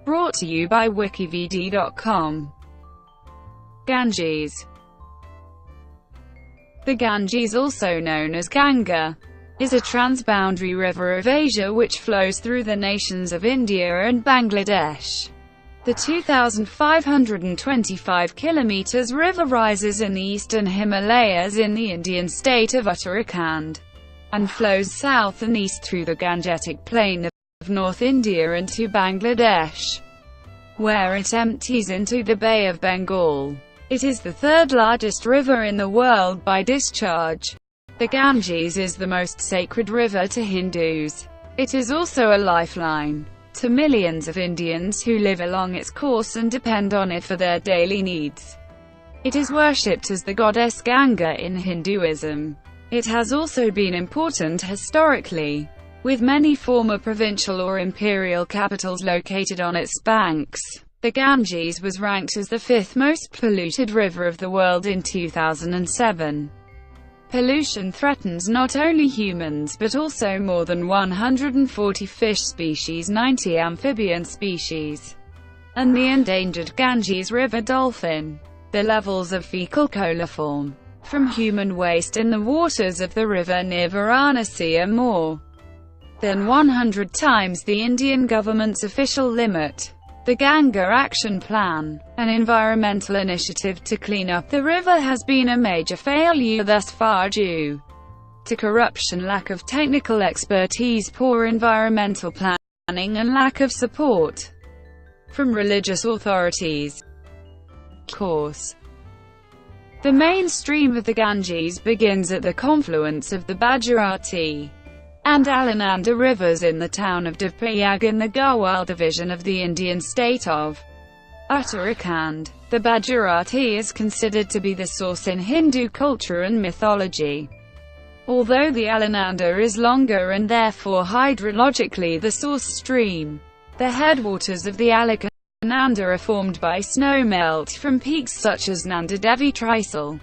Brought to you by WikiVidi.com. Ganges. The Ganges, also known as Ganga, is a transboundary river of Asia which flows through the nations of India and Bangladesh. The 2,525 km river rises in the eastern Himalayas in the Indian state of Uttarakhand, and flows south and east through the Gangetic plain of North India into Bangladesh, where it empties into the Bay of Bengal. It is the third largest river in the world by discharge. The Ganges is the most sacred river to Hindus. It is also a lifeline to millions of Indians who live along its course and depend on it for their daily needs. It is worshipped as the goddess Ganga in Hinduism. It has also been important historically, with many former provincial or imperial capitals located on its banks. The Ganges was ranked as the fifth most polluted river of the world in 2007. Pollution threatens not only humans but also more than 140 fish species, 90 amphibian species, and the endangered Ganges river dolphin. The levels of fecal coliform from human waste in the waters of the river near Varanasi are more than 100 times the Indian government's official limit. The Ganga Action Plan, an environmental initiative to clean up the river, has been a major failure thus far due to corruption, lack of technical expertise, poor environmental planning, and lack of support from religious authorities. Course. The main stream of the Ganges begins at the confluence of the Bhagirathi and Alaknanda rivers in the town of Devprayag in the Garhwal division of the Indian state of Uttarakhand. The Bhagirathi is considered to be the source in Hindu culture and mythology, although the Alaknanda is longer and therefore hydrologically the source stream. The headwaters of the Alaknanda are formed by snowmelt from peaks such as Nanda Devi Trisal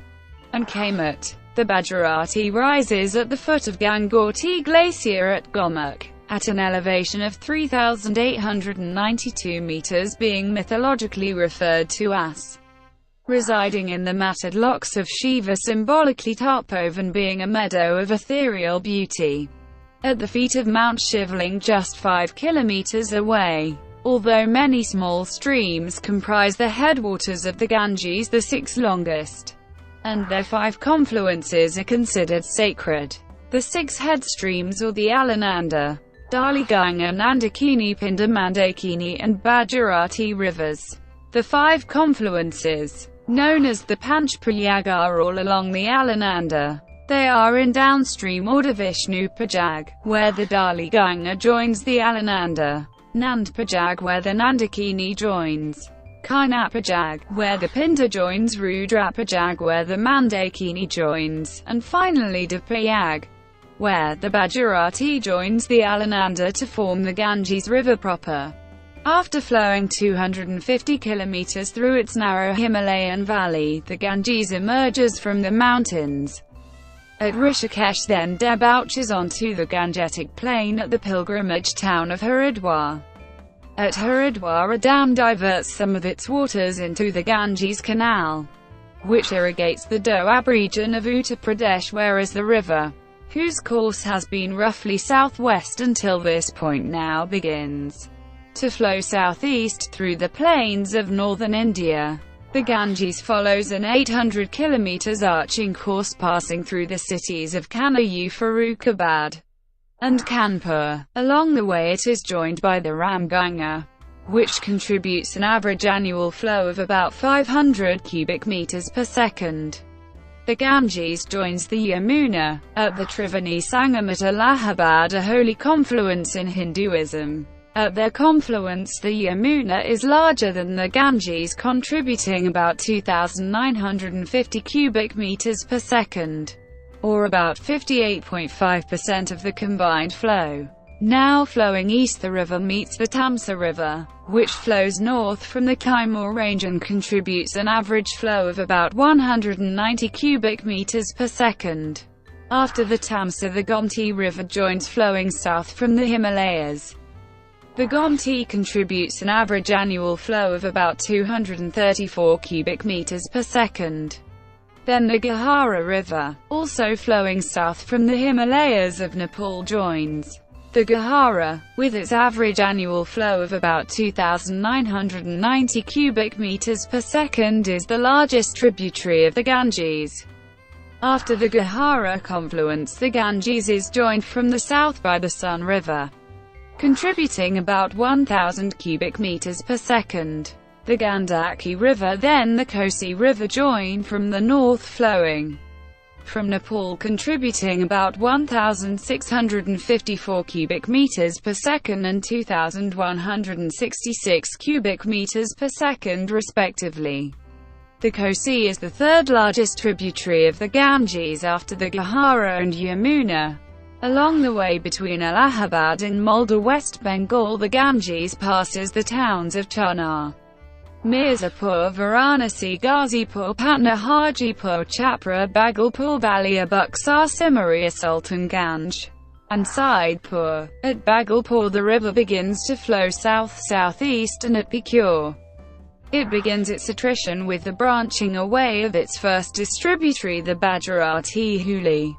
and Kamat. The Bhagirathi rises at the foot of Gangotri Glacier at Gomukh, at an elevation of 3,892 meters, being mythologically referred to as residing in the matted locks of Shiva, symbolically Tarpovan being a meadow of ethereal beauty, at the feet of Mount Shivling just 5 kilometers away. Although many small streams comprise the headwaters of the Ganges, the six longest and their 5 confluences are considered sacred. The 6 head streams, or the Alaknanda, Daliganga, Nandakini, Pinda, Mandakini, and Bhagirathi rivers. The 5 confluences, known as the Panchprayag, are all along the Alaknanda. They are in downstream order: Vishnu Prayag, where the Daliganga joins the Alaknanda; Nand Prayag, where the Nandakini joins Kaina Prayag, where the Pinda joins Rudra Prayag, where the Mandakini joins, and finally Devprayag, where the Bhagirathi joins the Alaknanda to form the Ganges River proper. After flowing 250 kilometers through its narrow Himalayan valley, the Ganges emerges from the mountains at Rishikesh, then debouches onto the Gangetic plain at the pilgrimage town of Haridwar. At Haridwar, a dam diverts some of its waters into the Ganges Canal, which irrigates the Doab region of Uttar Pradesh, whereas the river, whose course has been roughly southwest until this point, now begins to flow southeast through the plains of northern India. The Ganges follows an 800 km arching course passing through the cities of Kanpur, Farrukhabad, and Kanpur. Along the way it is joined by the Ramganga, which contributes an average annual flow of about 500 cubic meters per second. The Ganges joins the Yamuna at the Triveni Sangam at Allahabad, a holy confluence in Hinduism. At their confluence, the Yamuna is larger than the Ganges, contributing about 2,950 cubic meters per second, or about 58.5% of the combined flow. Now flowing east, the river meets the Tamsa River, which flows north from the Kaimur range and contributes an average flow of about 190 cubic meters per second. After the Tamsa, the Gomti River joins, flowing south from the Himalayas. The Gomti contributes an average annual flow of about 234 cubic meters per second. Then the Gahara River, also flowing south from the Himalayas of Nepal, joins. The Gahara, with its average annual flow of about 2,990 cubic meters per second, is the largest tributary of the Ganges. After the Gahara confluence, the Ganges is joined from the south by the Sun River, contributing about 1,000 cubic meters per second. The Gandaki River, then the Kosi River, join from the north, flowing from Nepal, contributing about 1,654 cubic meters per second and 2,166 cubic meters per second, respectively. The Kosi is the third largest tributary of the Ganges after the Gahara and Yamuna. Along the way between Allahabad and Malda, West Bengal, the Ganges passes the towns of Chunar, Mirzapur, Varanasi, Ghazipur, Patna, Hajipur, Chapra, Bhagalpur, Balia, Buxar, Simaria, Sultanganj, and Saidpur. At Bhagalpur the river begins to flow south-southeast, and at Pikur it begins its attrition with the branching away of its first distributary, the Bhagirathi Hooghly,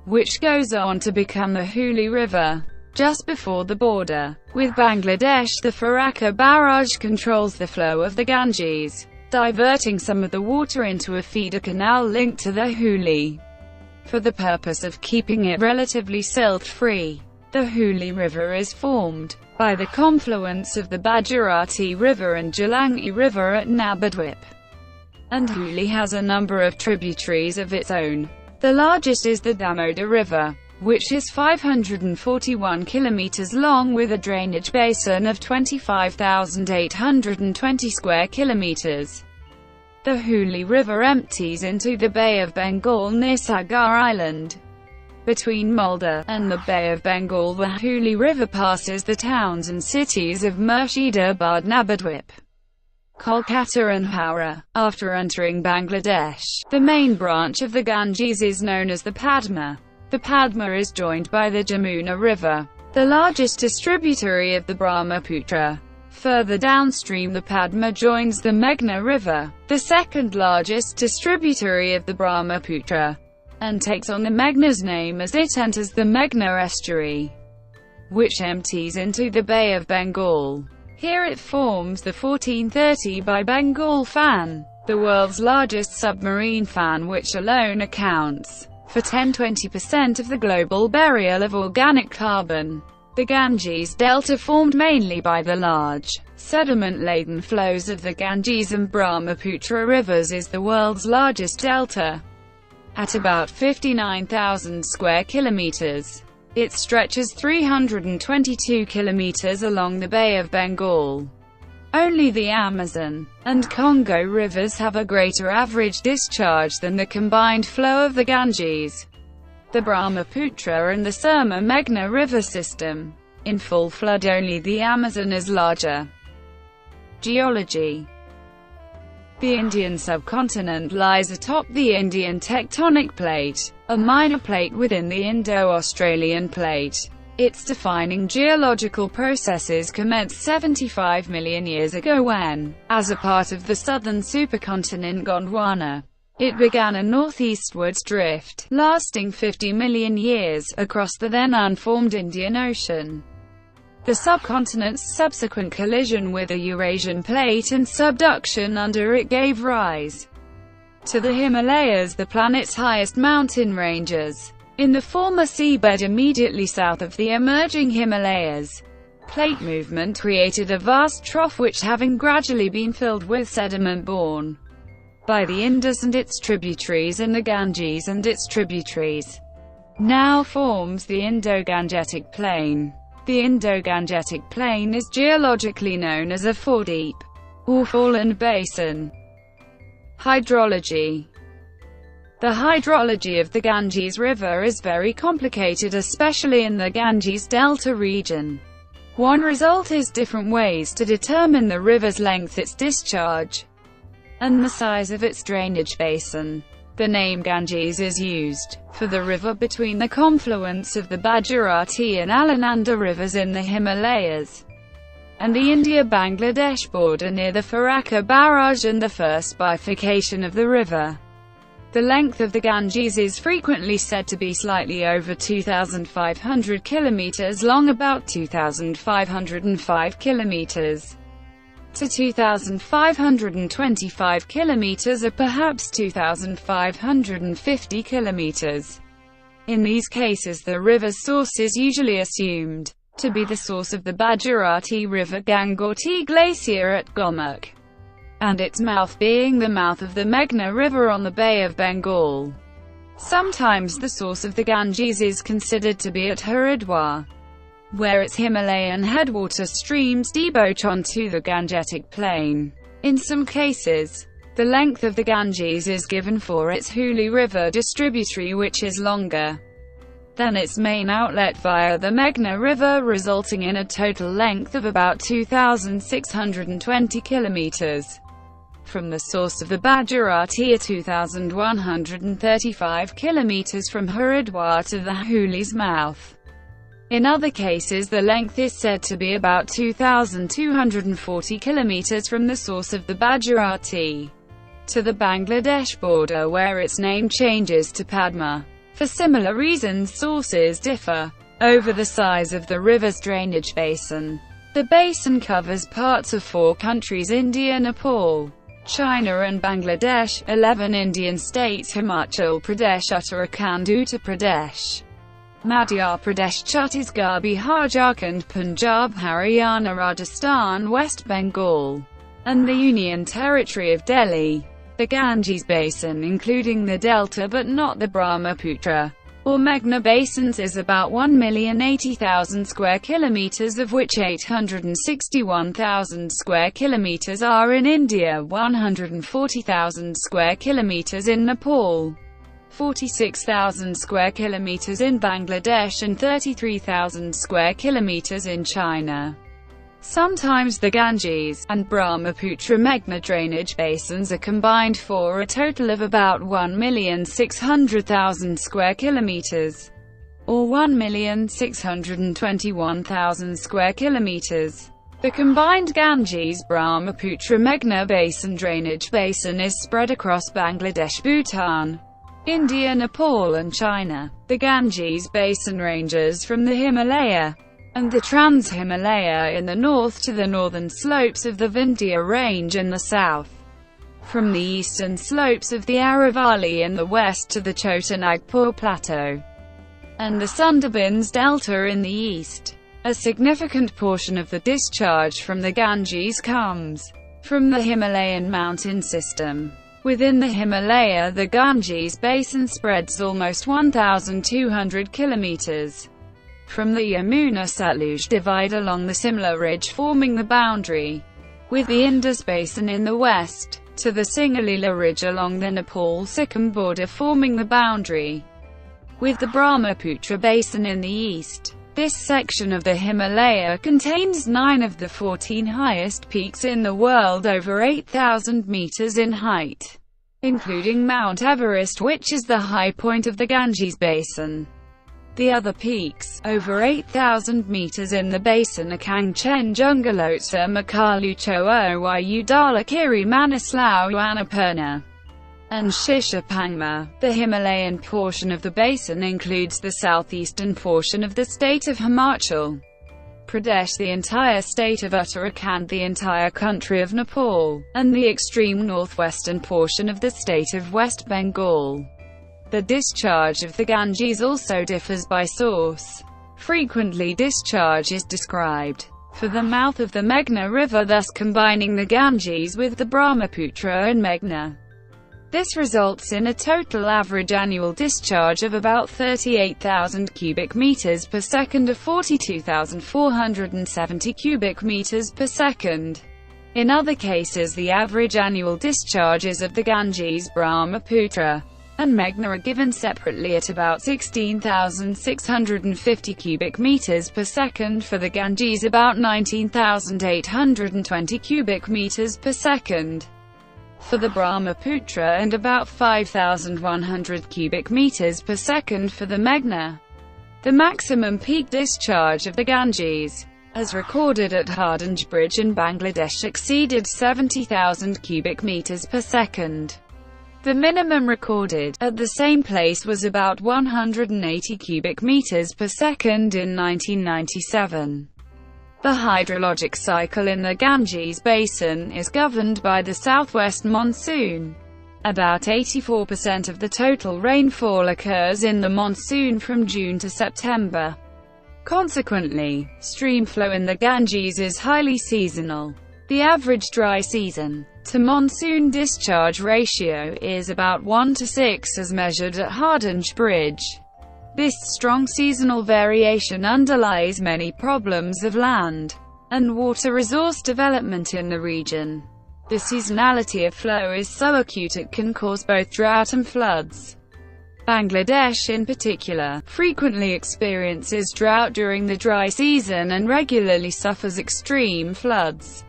which goes on to become the Hooghly River. Just before the border with Bangladesh, the Farakka barrage controls the flow of the Ganges, diverting some of the water into a feeder canal linked to the Hooghly, for the purpose of keeping it relatively silt-free. The Hooghly River is formed by the confluence of the Bhagirathi River and Jalangi River at Nabadwip, and Hooghly has a number of tributaries of its own. The largest is the Damodar River, which is 541 kilometers long with a drainage basin of 25,820 square kilometers. The Hooghly River empties into the Bay of Bengal near Sagar Island. Between Malda and the Bay of Bengal, the Hooghly River passes the towns and cities of Murshidabad, Nabadwip, Kolkata and Howrah. After entering Bangladesh, the main branch of the Ganges is known as the Padma. The Padma is joined by the Jamuna River, the largest distributary of the Brahmaputra. Further downstream, the Padma joins the Meghna River, the second largest distributary of the Brahmaputra, and takes on the Meghna's name as it enters the Meghna estuary, which empties into the Bay of Bengal. Here it forms the 1430 by Bengal fan, the world's largest submarine fan, which alone accounts for 10–20% of the global burial of organic carbon. The Ganges Delta, formed mainly by the large, sediment-laden flows of the Ganges and Brahmaputra rivers, is the world's largest delta, at about 59,000 square kilometers. It stretches 322 kilometers along the Bay of Bengal. Only the Amazon and Congo rivers have a greater average discharge than the combined flow of the Ganges, the Brahmaputra and the Surma-Meghna river system. In full flood, only the Amazon is larger. Geology. The Indian subcontinent lies atop the Indian tectonic plate, a minor plate within the Indo-Australian plate. Its defining geological processes commenced 75 million years ago when, as a part of the southern supercontinent Gondwana, it began a northeastwards drift, lasting 50 million years, across the then unformed Indian Ocean. The subcontinent's subsequent collision with the Eurasian plate and subduction under it gave rise to the Himalayas, the planet's highest mountain ranges. In the former seabed immediately south of the emerging Himalayas, plate movement created a vast trough which, having gradually been filled with sediment borne by the Indus and its tributaries and the Ganges and its tributaries, now forms the Indo-Gangetic plain. The Indo-Gangetic plain is geologically known as a foredeep, or foreland basin. Hydrology. The hydrology of the Ganges River is very complicated, especially in the Ganges Delta region. One result is different ways to determine the river's length, its discharge, and the size of its drainage basin. The name Ganges is used for the river between the confluence of the Bhagirathi and Alaknanda rivers in the Himalayas. and the India-Bangladesh border near the Farakka barrage and the first bifurcation of the river. The length of the Ganges is frequently said to be slightly over 2,500 kilometers long, about 2,505 kilometers to 2,525 kilometers, or perhaps 2,550 kilometers. In these cases, the river's source is usually assumed to be the source of the Bhagirathi River Gangoti Glacier at Gomukh, and its mouth being the mouth of the Meghna River on the Bay of Bengal. Sometimes the source of the Ganges is considered to be at Haridwar, where its Himalayan headwater streams debouch onto the Gangetic plain. In some cases, the length of the Ganges is given for its Hooghly River distributary, which is longer than its main outlet via the Meghna River, resulting in a total length of about 2,620 kilometers. From the source of the Bhagirathi, 2,135 kilometers from Haridwar to the Hooghly's mouth. In other cases, the length is said to be about 2,240 kilometers from the source of the Bhagirathi to the Bangladesh border, where its name changes to Padma. For similar reasons, sources differ over the size of the river's drainage basin. The basin covers parts of 4 countries: India, Nepal, China and Bangladesh, 11 Indian states: Himachal Pradesh, Uttarakhand, Uttar Pradesh, Madhya Pradesh, Chhattisgarh, Bihar, Jharkhand, Punjab, Haryana, Rajasthan, West Bengal, and the Union Territory of Delhi. The Ganges Basin, including the delta but not the Brahmaputra or Meghna basins, is about 1,080,000 square kilometers, of which 861,000 square kilometers are in India, 140,000 square kilometers in Nepal, 46,000 square kilometers in Bangladesh, and 33,000 square kilometers in China. Sometimes the Ganges and Brahmaputra Meghna drainage basins are combined for a total of about 1,600,000 square kilometers, or 1,621,000 square kilometers. The combined Ganges-Brahmaputra Meghna basin drainage basin is spread across Bangladesh, Bhutan, India, Nepal and China. The Ganges basin ranges from the Himalaya and the Trans-Himalaya in the north to the northern slopes of the Vindhya Range in the south, from the eastern slopes of the Aravalli in the west to the Chota Nagpur Plateau, and the Sundarbans Delta in the east. A significant portion of the discharge from the Ganges comes from the Himalayan mountain system. Within the Himalaya, the Ganges basin spreads almost 1,200 kilometers from the Yamuna-Satluj divide along the Simla Ridge, forming the boundary with the Indus Basin in the west, to the Singalila Ridge along the Nepal-Sikkim border, forming the boundary with the Brahmaputra Basin in the east. This section of the Himalaya contains 9 of the 14 highest peaks in the world over 8,000 meters in height, including Mount Everest, which is the high point of the Ganges Basin. The other peaks, over 8,000 meters in the basin, are Kangchen, Jungalotsa, Makaluchoa, Wayu, Dhalakiri, Manaslau, Annapurna, and Shishapangma. The Himalayan portion of the basin includes the southeastern portion of the state of Himachal Pradesh, the entire state of Uttarakhand, the entire country of Nepal, and the extreme northwestern portion of the state of West Bengal. The discharge of the Ganges also differs by source. Frequently, discharge is described for the mouth of the Meghna River, thus combining the Ganges with the Brahmaputra and Meghna. This results in a total average annual discharge of about 38,000 cubic meters per second, or 42,470 cubic meters per second. In other cases, the average annual discharges of the Ganges, Brahmaputra and Meghna are given separately at about 16,650 cubic meters per second for the Ganges, about 19,820 cubic meters per second for the Brahmaputra, and about 5,100 cubic meters per second for the Meghna. The maximum peak discharge of the Ganges as recorded at Hardinge Bridge in Bangladesh, exceeded 70,000 cubic meters per second. The minimum recorded at the same place was about 180 cubic meters per second in 1997. The hydrologic cycle in the Ganges basin is governed by the southwest monsoon. About 84% of the total rainfall occurs in the monsoon from June to September. Consequently, streamflow in the Ganges is highly seasonal. The average dry season to monsoon discharge ratio is about 1 to 6 as measured at Hardinge Bridge. This strong seasonal variation underlies many problems of land and water resource development in the region. The seasonality of flow is so acute it can cause both drought and floods. Bangladesh in particular frequently experiences drought during the dry season and regularly suffers extreme floods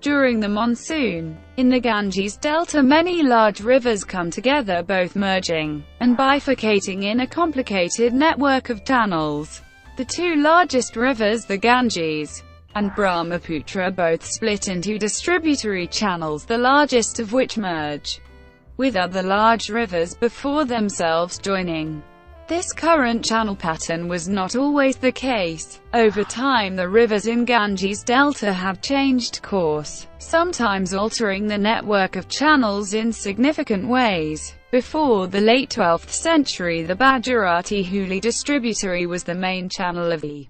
during the monsoon. In the Ganges Delta, many large rivers come together, both merging and bifurcating in a complicated network of channels. The two largest rivers, the Ganges and Brahmaputra, both split into distributary channels, the largest of which merge with other large rivers before themselves joining. This current channel pattern was not always the case. Over time, the rivers in Ganges Delta have changed course, sometimes altering the network of channels in significant ways. Before the late 12th century, the Bhagirathi-Hooghly distributary was the main channel of the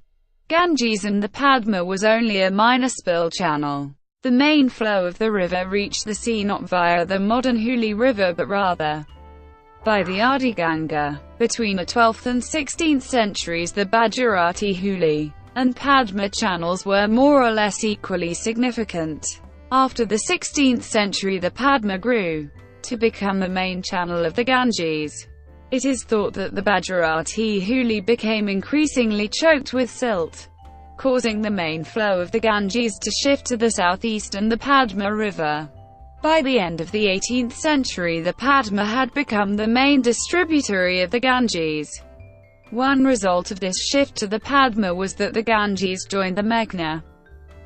Ganges, and the Padma was only a minor spill channel. The main flow of the river reached the sea not via the modern Hooghly River but rather by the Adi Ganga. Between the 12th and 16th centuries, the Bhagirathi-Hooghly and Padma channels were more or less equally significant. After the 16th century, the Padma grew to become the main channel of the Ganges. It is thought that the Bhagirathi-Hooghly became increasingly choked with silt, causing the main flow of the Ganges to shift to the southeast and the Padma River. By the end of the 18th century, the Padma had become the main distributary of the Ganges. One result of this shift to the Padma was that the Ganges joined the Meghna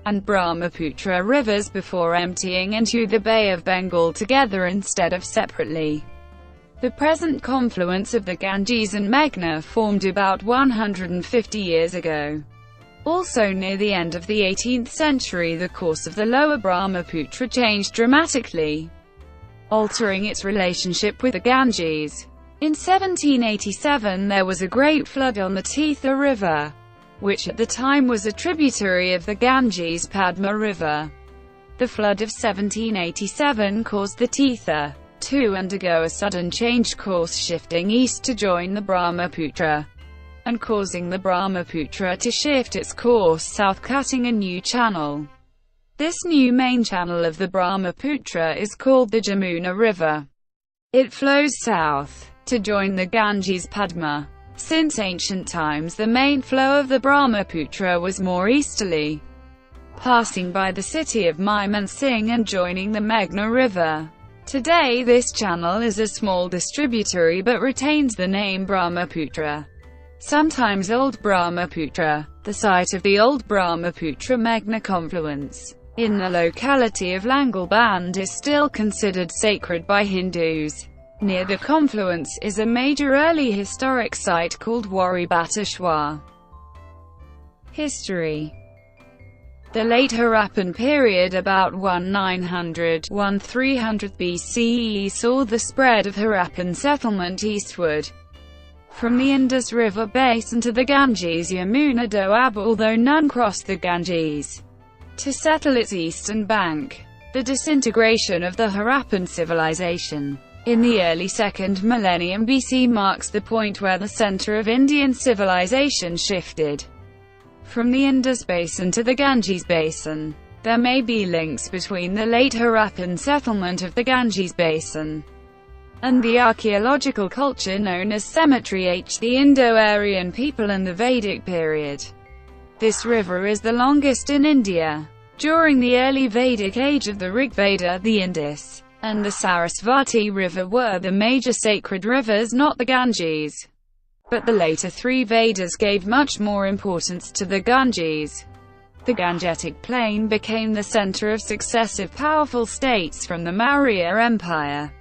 and Brahmaputra rivers before emptying into the Bay of Bengal together instead of separately. The present confluence of the Ganges and Meghna formed about 150 years ago. Also near the end of the 18th century, the course of the lower Brahmaputra changed dramatically, altering its relationship with the Ganges. In 1787 there was a great flood on the Titha River, which at the time was a tributary of the Ganges Padma River. The flood of 1787 caused the Titha to undergo a sudden change course, shifting east to join the Brahmaputra, and causing the Brahmaputra to shift its course south, cutting a new channel. This new main channel of the Brahmaputra is called the Jamuna River. It flows south to join the Ganges Padma. Since ancient times, the main flow of the Brahmaputra was more easterly, passing by the city of Mymensingh and joining the Meghna River. Today this channel is a small distributary but retains the name Brahmaputra, sometimes Old Brahmaputra. The site of the Old Brahmaputra-Meghna confluence in the locality of Langalband is still considered sacred by Hindus. Near the confluence is a major early historic site called Wari Bateshwar. History. The late Harappan period, about 1900–1300 BCE, saw the spread of Harappan settlement eastward from the Indus River basin to the Ganges Yamuna Doab, although none crossed the Ganges to settle its eastern bank. The disintegration of the Harappan civilization in the early 2nd millennium BC marks the point where the center of Indian civilization shifted from the Indus basin to the Ganges basin. There may be links between the late Harappan settlement of the Ganges basin and the archaeological culture known as Cemetery H, the Indo-Aryan people, and the Vedic period. This river is the longest in India. During the early Vedic age of the Rigveda, the Indus and the Sarasvati River were the major sacred rivers, not the Ganges. But the later three Vedas gave much more importance to the Ganges. The Gangetic plain became the center of successive powerful states from the Maurya Empire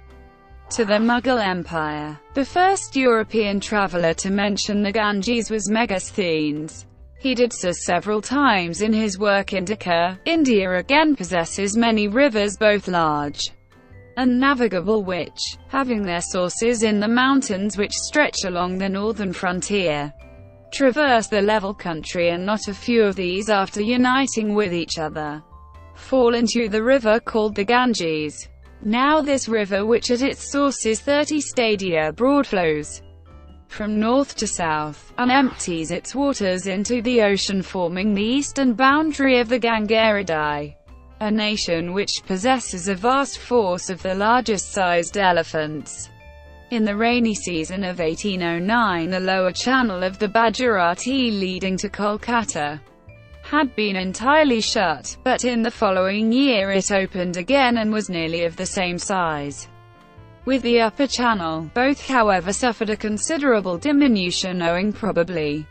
to the Mughal Empire. The first European traveler to mention the Ganges was Megasthenes. He did so several times in his work Indica. India again possesses many rivers, both large and navigable, which, having their sources in the mountains which stretch along the northern frontier, traverse the level country, and not a few of these, after uniting with each other, fall into the river called the Ganges. Now this river, which at its source is 30 stadia broad, flows from north to south, and empties its waters into the ocean, forming the eastern boundary of the Gangetic, a nation which possesses a vast force of the largest-sized elephants. In the rainy season of 1809, the lower channel of the Bhagirathi leading to Kolkata had been entirely shut, but in the following year it opened again and was nearly of the same size with the upper channel. Both, however, suffered a considerable diminution, owing probably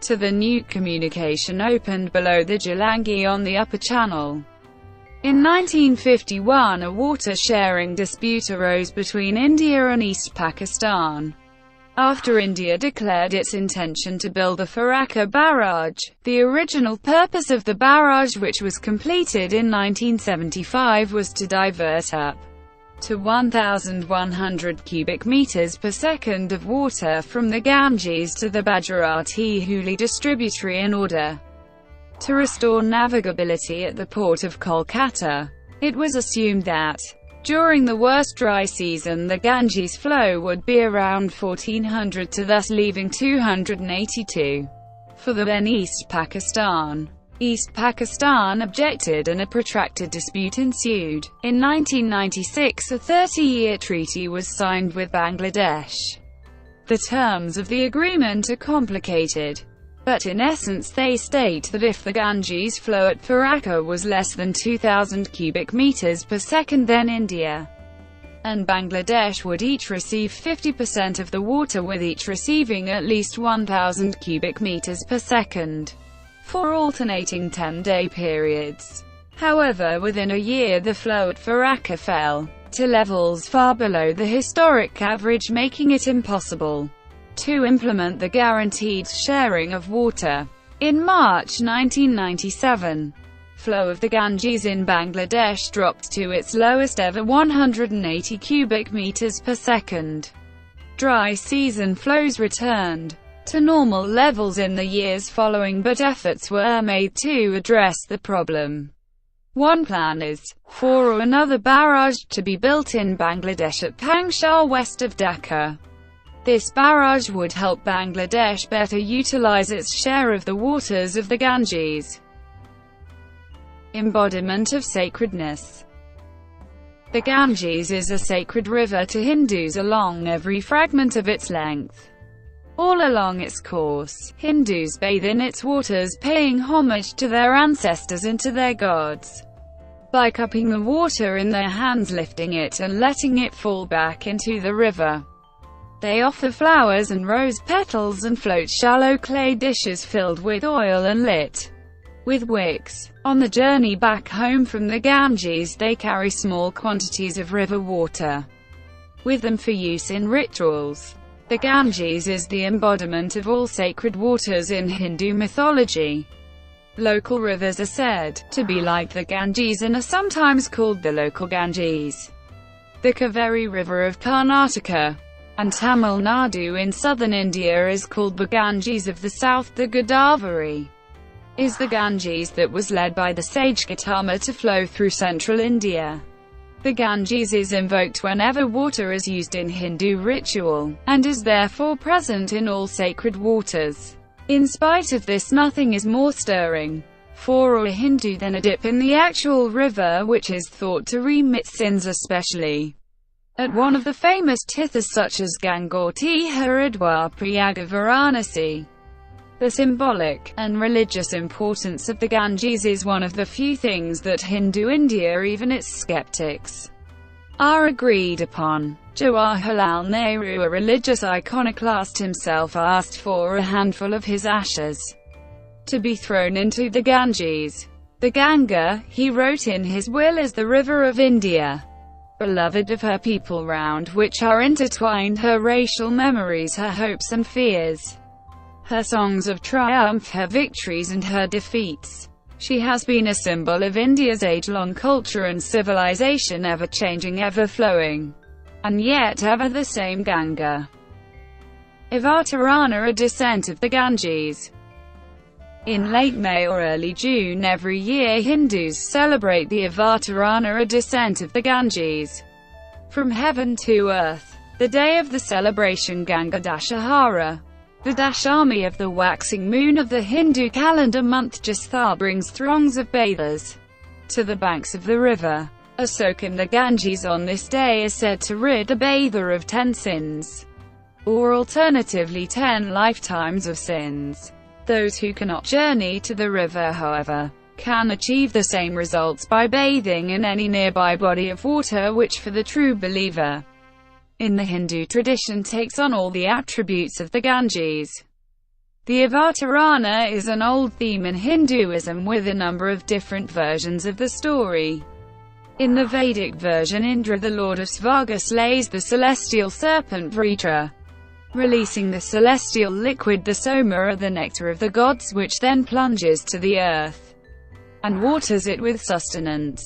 to the new communication opened below the Jalangi on the upper channel. In 1951, a water-sharing dispute arose between India and East Pakistan. After India declared its intention to build the Farakka barrage, the original purpose of the barrage, which was completed in 1975, was to divert up to 1,100 cubic meters per second of water from the Ganges to the Bhagirathi Hooghly distributary in order to restore navigability at the port of Kolkata. It was assumed that, during the worst dry season, the Ganges flow would be around 1,400 to thus leaving 282 for the then East Pakistan. East Pakistan objected and a protracted dispute ensued. In 1996, a 30-year treaty was signed with Bangladesh. The terms of the agreement are complicated, but in essence they state that if the Ganges flow at Farakka was less than 2,000 cubic meters per second, then India and Bangladesh would each receive 50% of the water, with each receiving at least 1,000 cubic meters per second for alternating 10-day periods. However, within a year the flow at Farakka fell to levels far below the historic average, making it impossible to implement the guaranteed sharing of water. In March 1997, flow of the Ganges in Bangladesh dropped to its lowest ever, 180 cubic meters per second. Dry season flows returned to normal levels in the years following, but efforts were made to address the problem. One plan is for another barrage to be built in Bangladesh at Pangshal west of Dhaka. This barrage would help Bangladesh better utilize its share of the waters of the Ganges. Embodiment of sacredness. The Ganges is a sacred river to Hindus along every fragment of its length. All along its course, Hindus bathe in its waters, paying homage to their ancestors and to their gods by cupping the water in their hands, lifting it and letting it fall back into the river. They offer flowers and rose petals and float shallow clay dishes filled with oil and lit with wicks. On the journey back home from the Ganges, they carry small quantities of river water with them for use in rituals. The Ganges is the embodiment of all sacred waters in Hindu mythology. Local rivers are said to be like the Ganges and are sometimes called the local Ganges. The Kaveri River of Karnataka and Tamil Nadu in southern India is called the Ganges of the south. The Godavari is the Ganges that was led by the sage Gautama to flow through central India. The Ganges is invoked whenever water is used in Hindu ritual, and is therefore present in all sacred waters. In spite of this, nothing is more stirring for a Hindu than a dip in the actual river, which is thought to remit sins, especially at one of the famous tirthas such as Gangoti, Haridwar, Prayag or Varanasi. The symbolic and religious importance of the Ganges is one of the few things that Hindu India, even its skeptics, are agreed upon. Jawaharlal Nehru, a religious iconoclast himself, asked for a handful of his ashes to be thrown into the Ganges. The Ganga, he wrote in his will, is the river of India, beloved of her people, round which are intertwined her racial memories, her hopes and fears, her songs of triumph, her victories and her defeats. She has been a symbol of India's age-long culture and civilization, ever-changing, ever-flowing, and yet ever the same. Ganga. Avatarana, a descent of the Ganges. In late May or early June every year, Hindus celebrate the Avatarana, a descent of the Ganges from heaven to earth. The day of the celebration, Ganga Dashahara, the Dashami of the waxing moon of the Hindu calendar month Jasthar, brings throngs of bathers to the banks of the river. A soak in the Ganges on this day is said to rid the bather of 10 sins, or alternatively 10 lifetimes of sins. Those who cannot journey to the river, however, can achieve the same results by bathing in any nearby body of water, which for the true believer in the Hindu tradition takes on all the attributes of the Ganges. The Avatarana is an old theme in Hinduism, with a number of different versions of the story. In the Vedic version, Indra, the lord of Svarga, slays the celestial serpent Vritra, releasing the celestial liquid, the soma, the nectar of the gods, which then plunges to the earth and waters it with sustenance.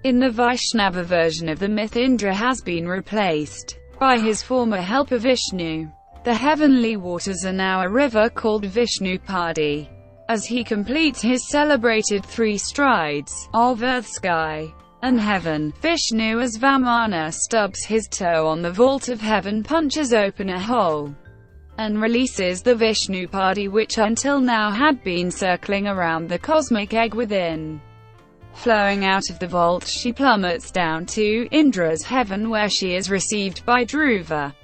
In the Vaishnava version of the myth, Indra has been replaced by his former helper Vishnu. The heavenly waters are now a river called Vishnupadi. As he completes his celebrated 3 strides of earth, sky, and heaven, Vishnu as Vamana stubs his toe on the vault of heaven, punches open a hole, and releases the Vishnupadi, which until now had been circling around the cosmic egg within. Flowing out of the vault, she plummets down to Indra's heaven, where she is received by Dhruva,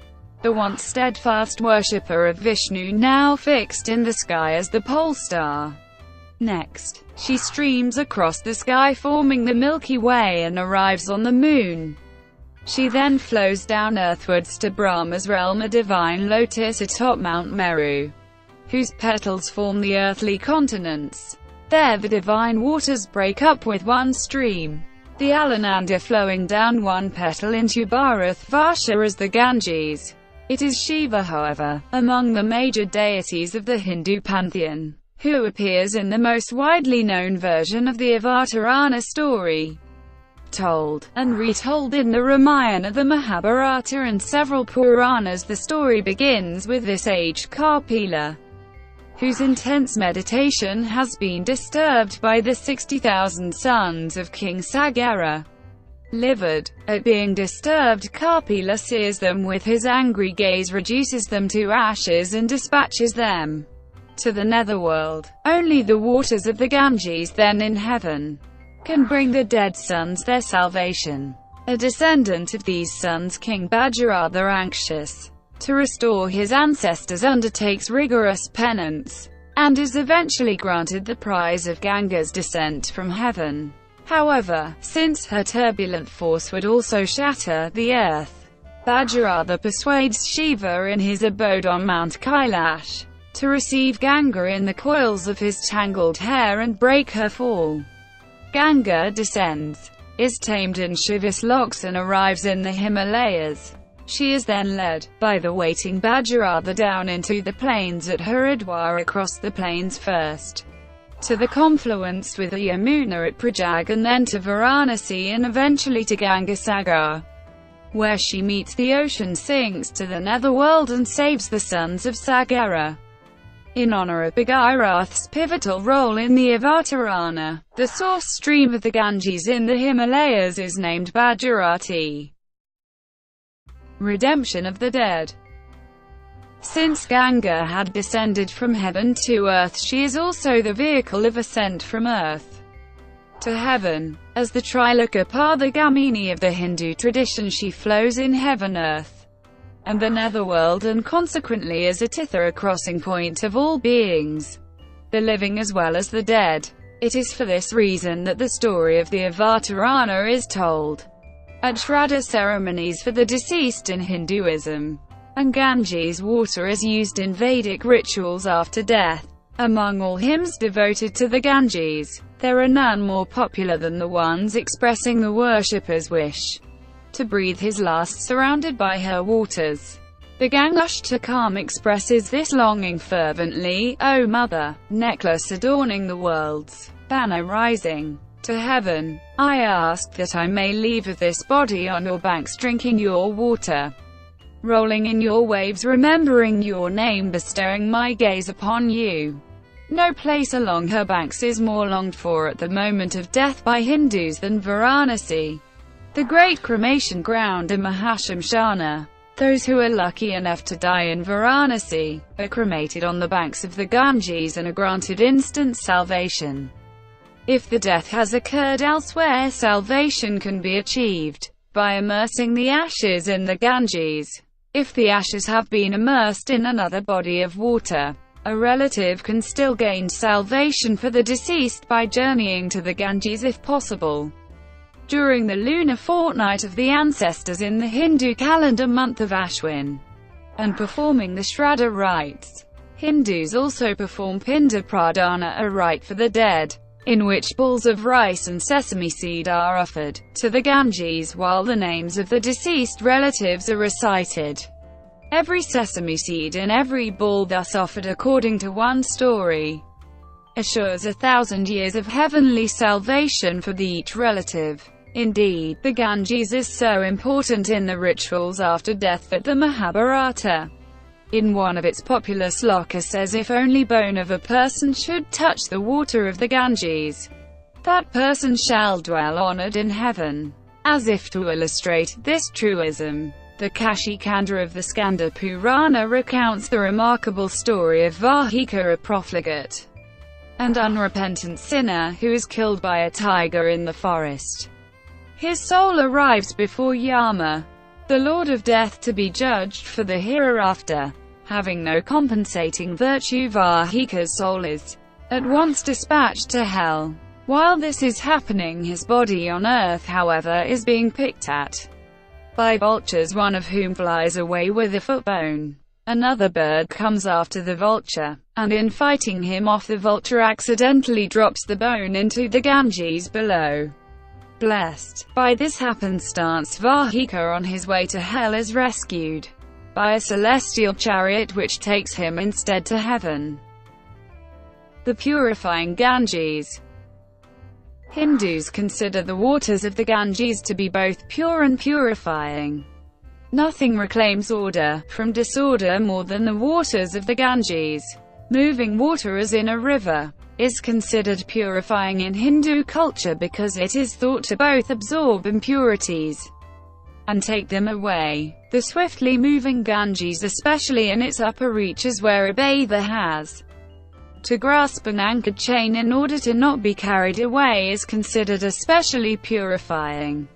the once steadfast worshipper of Vishnu, now fixed in the sky as the pole star. Next, she streams across the sky, forming the Milky Way, and arrives on the moon. She then flows down earthwards to Brahma's realm, a divine lotus atop Mount Meru, whose petals form the earthly continents. There the divine waters break up with one stream, the Alananda, flowing down one petal into Bharath Varsha as the Ganges. It is Shiva, however, among the major deities of the Hindu pantheon, who appears in the most widely known version of the Avatarana story, told and retold in the Ramayana, the Mahabharata, and several Puranas. The story begins with this aged Kapila, whose intense meditation has been disturbed by the 60,000 sons of King Sagara. Livid at being disturbed, Kapila sears them with his angry gaze, reduces them to ashes, and dispatches them to the netherworld. Only the waters of the Ganges, then in heaven, can bring the dead sons their salvation. A descendant of these sons, King Bhajaratha, anxious to restore his ancestors, undertakes rigorous penance, and is eventually granted the prize of Ganga's descent from heaven. However, since her turbulent force would also shatter the earth, Bhajaratha persuades Shiva in his abode on Mount Kailash to receive Ganga in the coils of his tangled hair and break her fall. Ganga descends, is tamed in Shiva's locks, and arrives in the Himalayas. She is then led, by the waiting Bhajaratha, down into the plains at Haridwar, across the plains first to the confluence with the Yamuna at Prayag, and then to Varanasi, and eventually to Gangasagar, where she meets the ocean, sinks to the netherworld, and saves the sons of Sagara. In honor of Bhagirath's pivotal role in the Avatarana, the source stream of the Ganges in the Himalayas is named Bhagirati. Redemption of the dead. Since Ganga had descended from heaven to earth, she is also the vehicle of ascent from earth to heaven. As the Trilokapadagamini of the Hindu tradition, she flows in heaven, earth, and the netherworld, and consequently is a titha, a crossing point of all beings, the living as well as the dead. It is for this reason that the story of the Avatarana is told at Shraddha ceremonies for the deceased in Hinduism, and Ganges water is used in Vedic rituals after death. Among all hymns devoted to the Ganges, there are none more popular than the ones expressing the worshipper's wish to breathe his last surrounded by her waters. The Gangashtakam expresses this longing fervently: O Mother, necklace adorning the worlds, banner rising to heaven, I ask that I may leave this body on your banks, drinking your water, rolling in your waves, remembering your name, bestowing my gaze upon you. No place along her banks is more longed for at the moment of death by Hindus than Varanasi, the great cremation ground in Mahashamshana. Those who are lucky enough to die in Varanasi are cremated on the banks of the Ganges and are granted instant salvation. If the death has occurred elsewhere, salvation can be achieved by immersing the ashes in the Ganges. If the ashes have been immersed in another body of water, a relative can still gain salvation for the deceased by journeying to the Ganges if possible during the lunar fortnight of the ancestors in the Hindu calendar month of Ashwin, and performing the Shraddha rites. Hindus also perform Pinda Pradana, a rite for the dead, in which balls of rice and sesame seed are offered to the Ganges while the names of the deceased relatives are recited. Every sesame seed and every ball thus offered, according to one story, assures 1,000 years of heavenly salvation for each relative. Indeed, the Ganges is so important in the rituals after death that the Mahabharata, in one of its popular slokas, says if only bone of a person should touch the water of the Ganges, that person shall dwell honored in heaven. As if to illustrate this truism, the Kashi Kanda of the Skanda Purana recounts the remarkable story of Vahika, a profligate and unrepentant sinner who is killed by a tiger in the forest. His soul arrives before Yama, the Lord of Death, to be judged for the hereafter. Having no compensating virtue, Vahika's soul is at once dispatched to hell. While this is happening, his body on earth, however, is being picked at by vultures, one of whom flies away with a foot bone. Another bird comes after the vulture, and in fighting him off, the vulture accidentally drops the bone into the Ganges below. Blessed by this happenstance, Vahika on his way to hell is rescued by a celestial chariot which takes him instead to heaven. The Purifying Ganges. Hindus consider the waters of the Ganges to be both pure and purifying. Nothing reclaims order from disorder more than the waters of the Ganges. Moving water as in a river is considered purifying in Hindu culture because it is thought to both absorb impurities and take them away. The swiftly moving Ganges, especially in its upper reaches where a bather has to grasp an anchored chain in order to not be carried away, is considered especially purifying.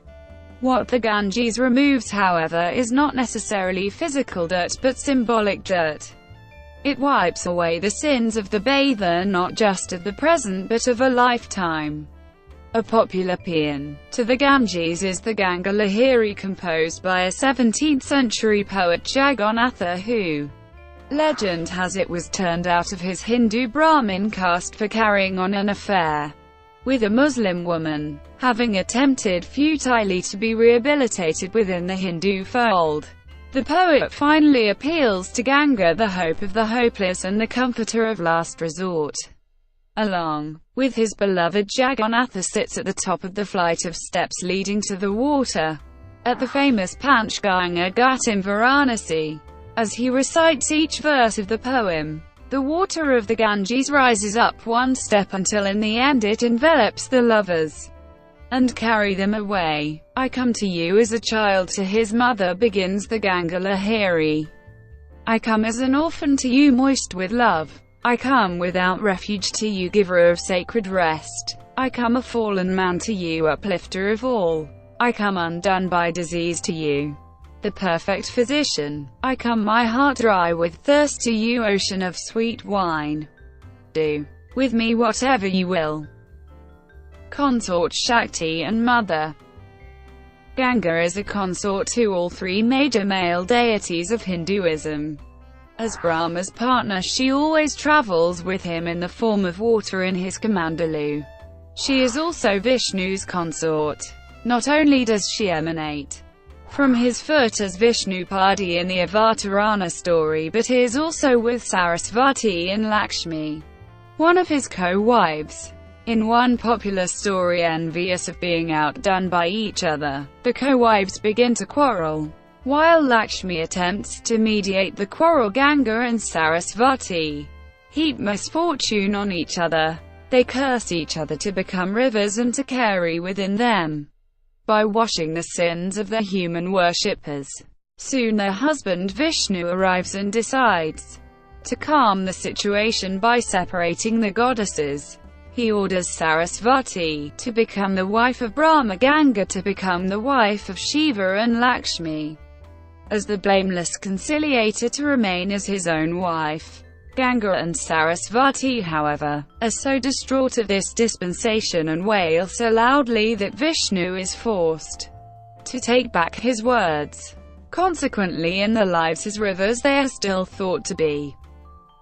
What the Ganges removes, however, is not necessarily physical dirt but symbolic dirt. It wipes away the sins of the bather, not just of the present but of a lifetime. A popular paean to the Ganges is the Ganga Lahiri, composed by a 17th-century poet Jagannatha, who, legend has it, was turned out of his Hindu Brahmin caste for carrying on an affair with a Muslim woman. Having attempted futilely to be rehabilitated within the Hindu fold, the poet finally appeals to Ganga, the hope of the hopeless and the comforter of last resort. Along with his beloved, Jagannatha sits at the top of the flight of steps leading to the water at the famous Panchganga Ghat in Varanasi. As he recites each verse of the poem, the water of the Ganges rises up one step until in the end it envelops the lovers and carry them away. I come to you as a child to his mother, begins the Ganga Lahiri. I come as an orphan to you, moist with love. I come without refuge to you, giver of sacred rest. I come a fallen man to you, uplifter of all. I come undone by disease to you, the perfect physician. I come my heart dry with thirst to you, ocean of sweet wine. Do with me whatever you will. Consort, Shakti and Mother. Ganga is a consort to all three major male deities of Hinduism. As Brahma's partner, she always travels with him in the form of water in his kamandalu. She is also Vishnu's consort. Not only does she emanate from his foot as Vishnupadi in the Avatarana story, but he is also with Sarasvati and Lakshmi, one of his co-wives. In one popular story, envious of being outdone by each other, the co-wives begin to quarrel. While Lakshmi attempts to mediate the quarrel, Ganga and Sarasvati heap misfortune on each other. They curse each other to become rivers and to carry within them, by washing the sins of the human worshippers. Soon their husband Vishnu arrives and decides to calm the situation by separating the goddesses. He orders Sarasvati to become the wife of Brahma, Ganga to become the wife of Shiva, and Lakshmi, as the blameless conciliator, to remain as his own wife. Ganga and Sarasvati, however, are so distraught at this dispensation and wail so loudly that Vishnu is forced to take back his words. Consequently, in their lives as rivers, they are still thought to be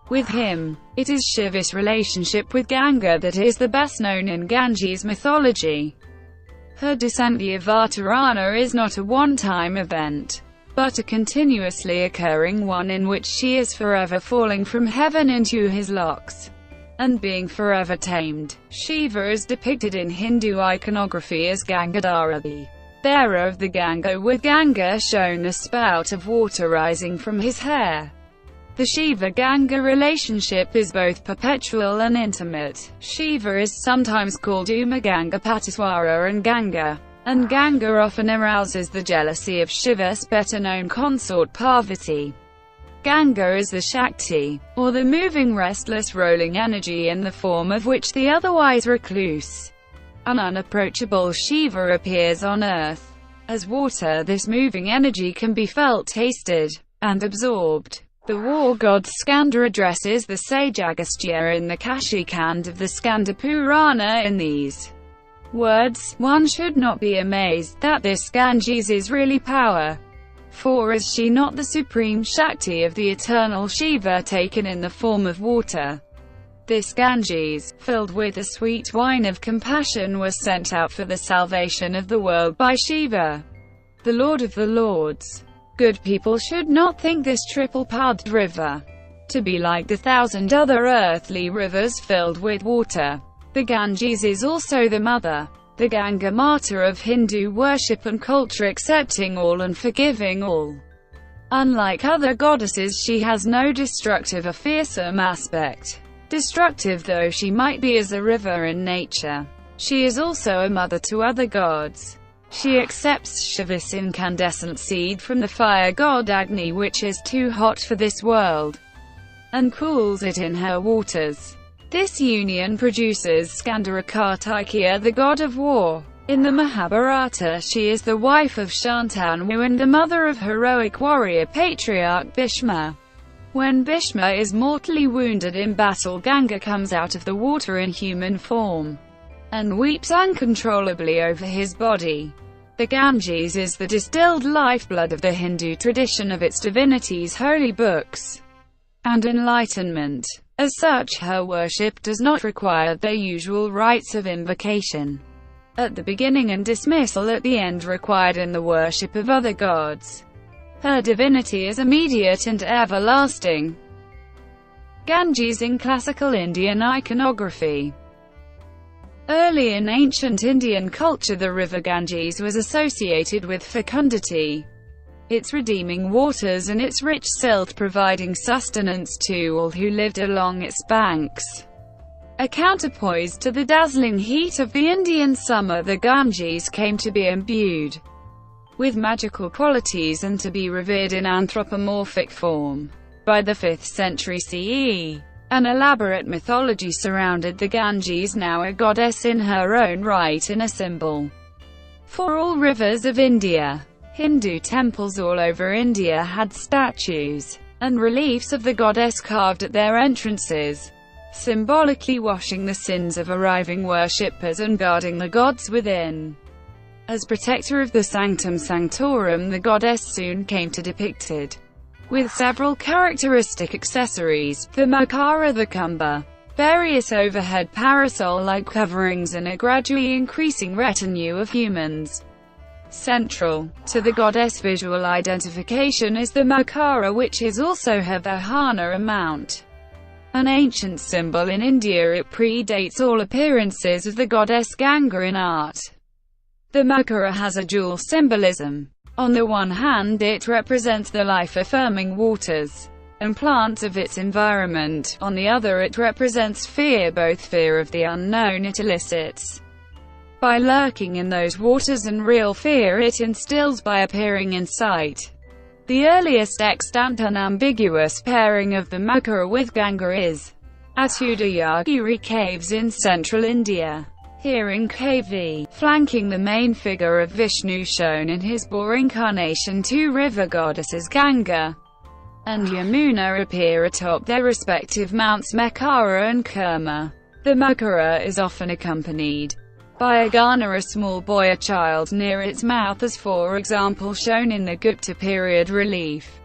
with him. It is Shiva's relationship with Ganga that is the best known in Ganges mythology. Her descent, the Avatarana, is not a one-time event, but a continuously occurring one in which she is forever falling from heaven into his locks, and being forever tamed. Shiva is depicted in Hindu iconography as Gangadhara, the bearer of the Ganga, with Ganga shown a spout of water rising from his hair. The Shiva-Ganga relationship is both perpetual and intimate. Shiva is sometimes called Ganga Patiswara and Ganga often arouses the jealousy of Shiva's better-known consort Parvati. Ganga is the Shakti, or the moving, restless, rolling energy in the form of which the otherwise recluse and unapproachable Shiva appears on earth. As water, this moving energy can be felt, tasted, and absorbed. The war god Skanda addresses the sage Agastya in the Kashi Kand of the Skanda Purana in these words: "One should not be amazed that this Ganges is really power. For is she not the supreme Shakti of the eternal Shiva taken in the form of water? This Ganges, filled with the sweet wine of compassion, was sent out for the salvation of the world by Shiva, the Lord of the Lords. Good people should not think this triple-pathed river to be like the 1,000 other earthly rivers filled with water. The Ganges is also the mother, the Ganga Mata of Hindu worship and culture, accepting all and forgiving all. Unlike other goddesses, she has no destructive or fearsome aspect, destructive though she might be as a river in nature. She is also a mother to other gods. She accepts Shiva's incandescent seed from the fire god Agni, which is too hot for this world, and cools it in her waters. This union produces Skandarakartikya, the god of war. In the Mahabharata, she is the wife of Shantanu and the mother of heroic warrior patriarch Bhishma. When Bhishma is mortally wounded in battle, Ganga comes out of the water in human form and weeps uncontrollably over his body. The Ganges is the distilled lifeblood of the Hindu tradition, of its divinities, holy books, and enlightenment. As such, her worship does not require the usual rites of invocation at the beginning and dismissal at the end required in the worship of other gods. Her divinity is immediate and everlasting. Ganges in classical Indian iconography. Early in ancient Indian culture, the river Ganges was associated with fecundity, its redeeming waters and its rich silt providing sustenance to all who lived along its banks. A counterpoise to the dazzling heat of the Indian summer, the Ganges came to be imbued with magical qualities and to be revered in anthropomorphic form. By the 5th century CE, an elaborate mythology surrounded the Ganges, now a goddess in her own right and a symbol for all rivers of India. Hindu temples all over India had statues and reliefs of the goddess carved at their entrances, symbolically washing the sins of arriving worshippers and guarding the gods within. As protector of the sanctum sanctorum, the goddess soon came to depicted with several characteristic accessories: the makara, the kumbha, various overhead parasol-like coverings, and a gradually increasing retinue of humans. Central to the goddess visual identification is the makara, which is also her vahana, a mount. An ancient symbol in India, it predates all appearances of the goddess Ganga in art. The makara has a dual symbolism. On the one hand, it represents the life-affirming waters and plants of its environment. On the other, it represents fear, both fear of the unknown it elicits by lurking in those waters, and real fear it instills by appearing in sight. The earliest extant unambiguous pairing of the makara with Ganga is at Uttarakhand caves in central India. Here in KV, flanking the main figure of Vishnu shown in his boar incarnation, two river goddesses Ganga and Yamuna appear atop their respective mounts Makara and Kurma. The Makara is often accompanied by a Gana, a small boy, a child, near its mouth, as for example shown in the Gupta period relief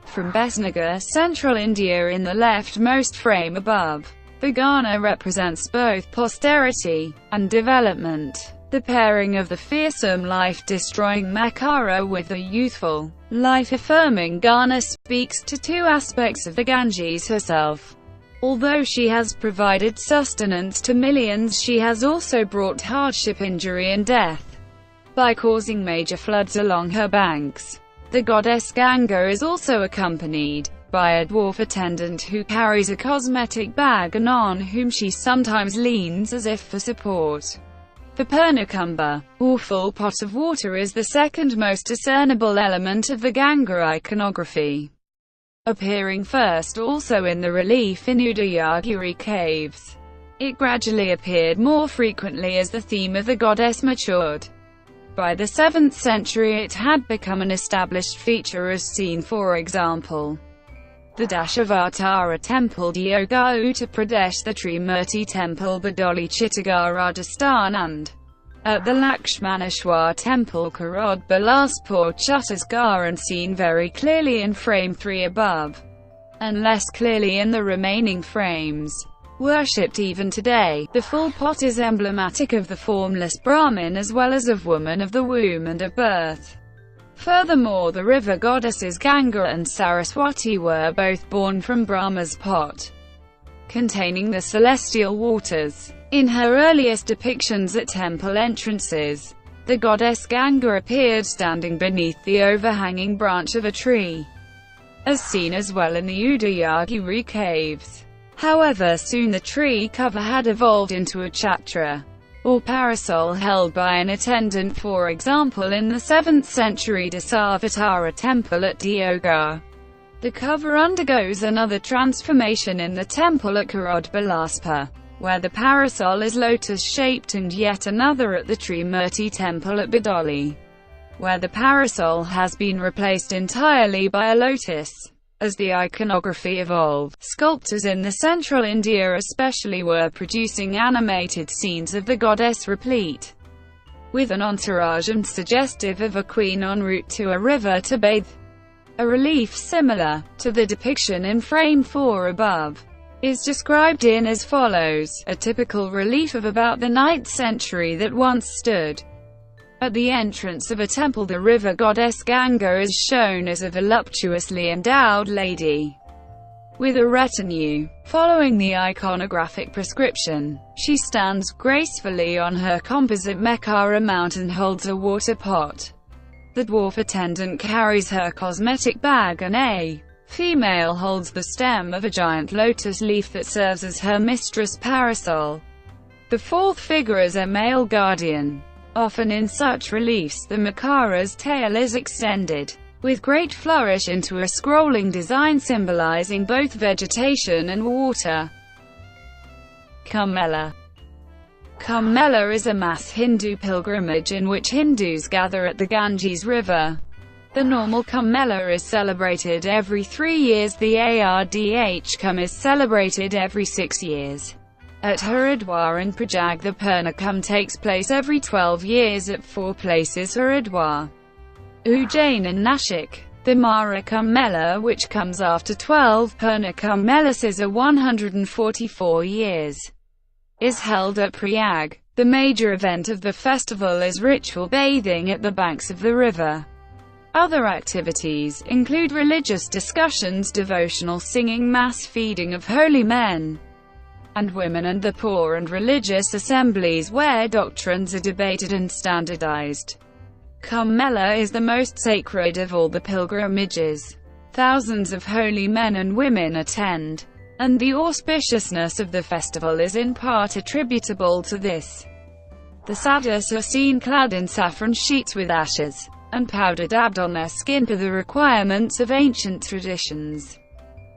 from Besnagar, central India in the leftmost frame above. The Gana represents both posterity and development. The pairing of the fearsome, life-destroying Makara with the youthful, life-affirming Gana speaks to two aspects of the Ganges herself. Although she has provided sustenance to millions, she has also brought hardship, injury and death by causing major floods along her banks. The goddess Ganga is also accompanied by a dwarf attendant who carries a cosmetic bag and on whom she sometimes leans as if for support. The Purnakumbha, or full pot of water, is the second most discernible element of the Ganga iconography, appearing first also in the relief in Uttarakhand caves. It gradually appeared more frequently as the theme of the goddess matured. By the 7th century it had become an established feature, as seen, for example, the Avatarana temple Dioga, Uttar Pradesh, the Trimurti temple Badoli, Chittagong, Rajasthan, and at the Lakshmaneshwar temple Karod, Bilaspur, Chhattisgarh, and seen very clearly in frame 3 above, and less clearly in the remaining frames. Worshipped even today, the full pot is emblematic of the formless Brahmin as well as of woman of the womb and of birth. Furthermore, the river goddesses Ganga and Saraswati were both born from Brahma's pot, containing the celestial waters. In her earliest depictions at temple entrances, the goddess Ganga appeared standing beneath the overhanging branch of a tree, as seen as well in the Uttarakhand caves. However, soon the tree cover had evolved into a chhatra, or parasol held by an attendant, for example in the 7th century Dasavatara temple at Dioga. The cover undergoes another transformation in the temple at Karod Bilaspur, where the parasol is lotus-shaped, and yet another at the Trimurti temple at Badoli, where the parasol has been replaced entirely by a lotus. As the iconography evolved, sculptors in the central India especially were producing animated scenes of the goddess replete with an entourage and suggestive of a queen en route to a river to bathe. A relief similar to the depiction in frame 4 above is described in as follows: a typical relief of about the 9th century that once stood at the entrance of a temple. The river goddess Ganga is shown as a voluptuously endowed lady with a retinue. Following the iconographic prescription, she stands gracefully on her composite Makara mount and holds a water pot. The dwarf attendant carries her cosmetic bag, and a female holds the stem of a giant lotus leaf that serves as her mistress parasol. The fourth figure is a male guardian. Often in such reliefs, the Makara's tail is extended with great flourish into a scrolling design symbolizing both vegetation and water. Kumbh Mela. Kumbh Mela is a mass Hindu pilgrimage in which Hindus gather at the Ganges River. The normal Kumbh Mela is celebrated every 3 years. The Ardh Kumbh is celebrated every 6 years. At Haridwar and Prayag, the Purna Kumbh takes place every 12 years at 4 places: Haridwar, Ujjain and Nashik. The Mara Kumbh, which comes after 12 Purna Kumbh Melas, are 144 years, is held at Prayag. The major event of the festival is ritual bathing at the banks of the river. Other activities include religious discussions, devotional singing, mass feeding of holy men and women and the poor, and religious assemblies where doctrines are debated and standardized. Kumbh Mela is the most sacred of all the pilgrimages. Thousands of holy men and women attend, and the auspiciousness of the festival is in part attributable to this. The sadhus are seen clad in saffron sheets with ashes and powder dabbed on their skin per the requirements of ancient traditions.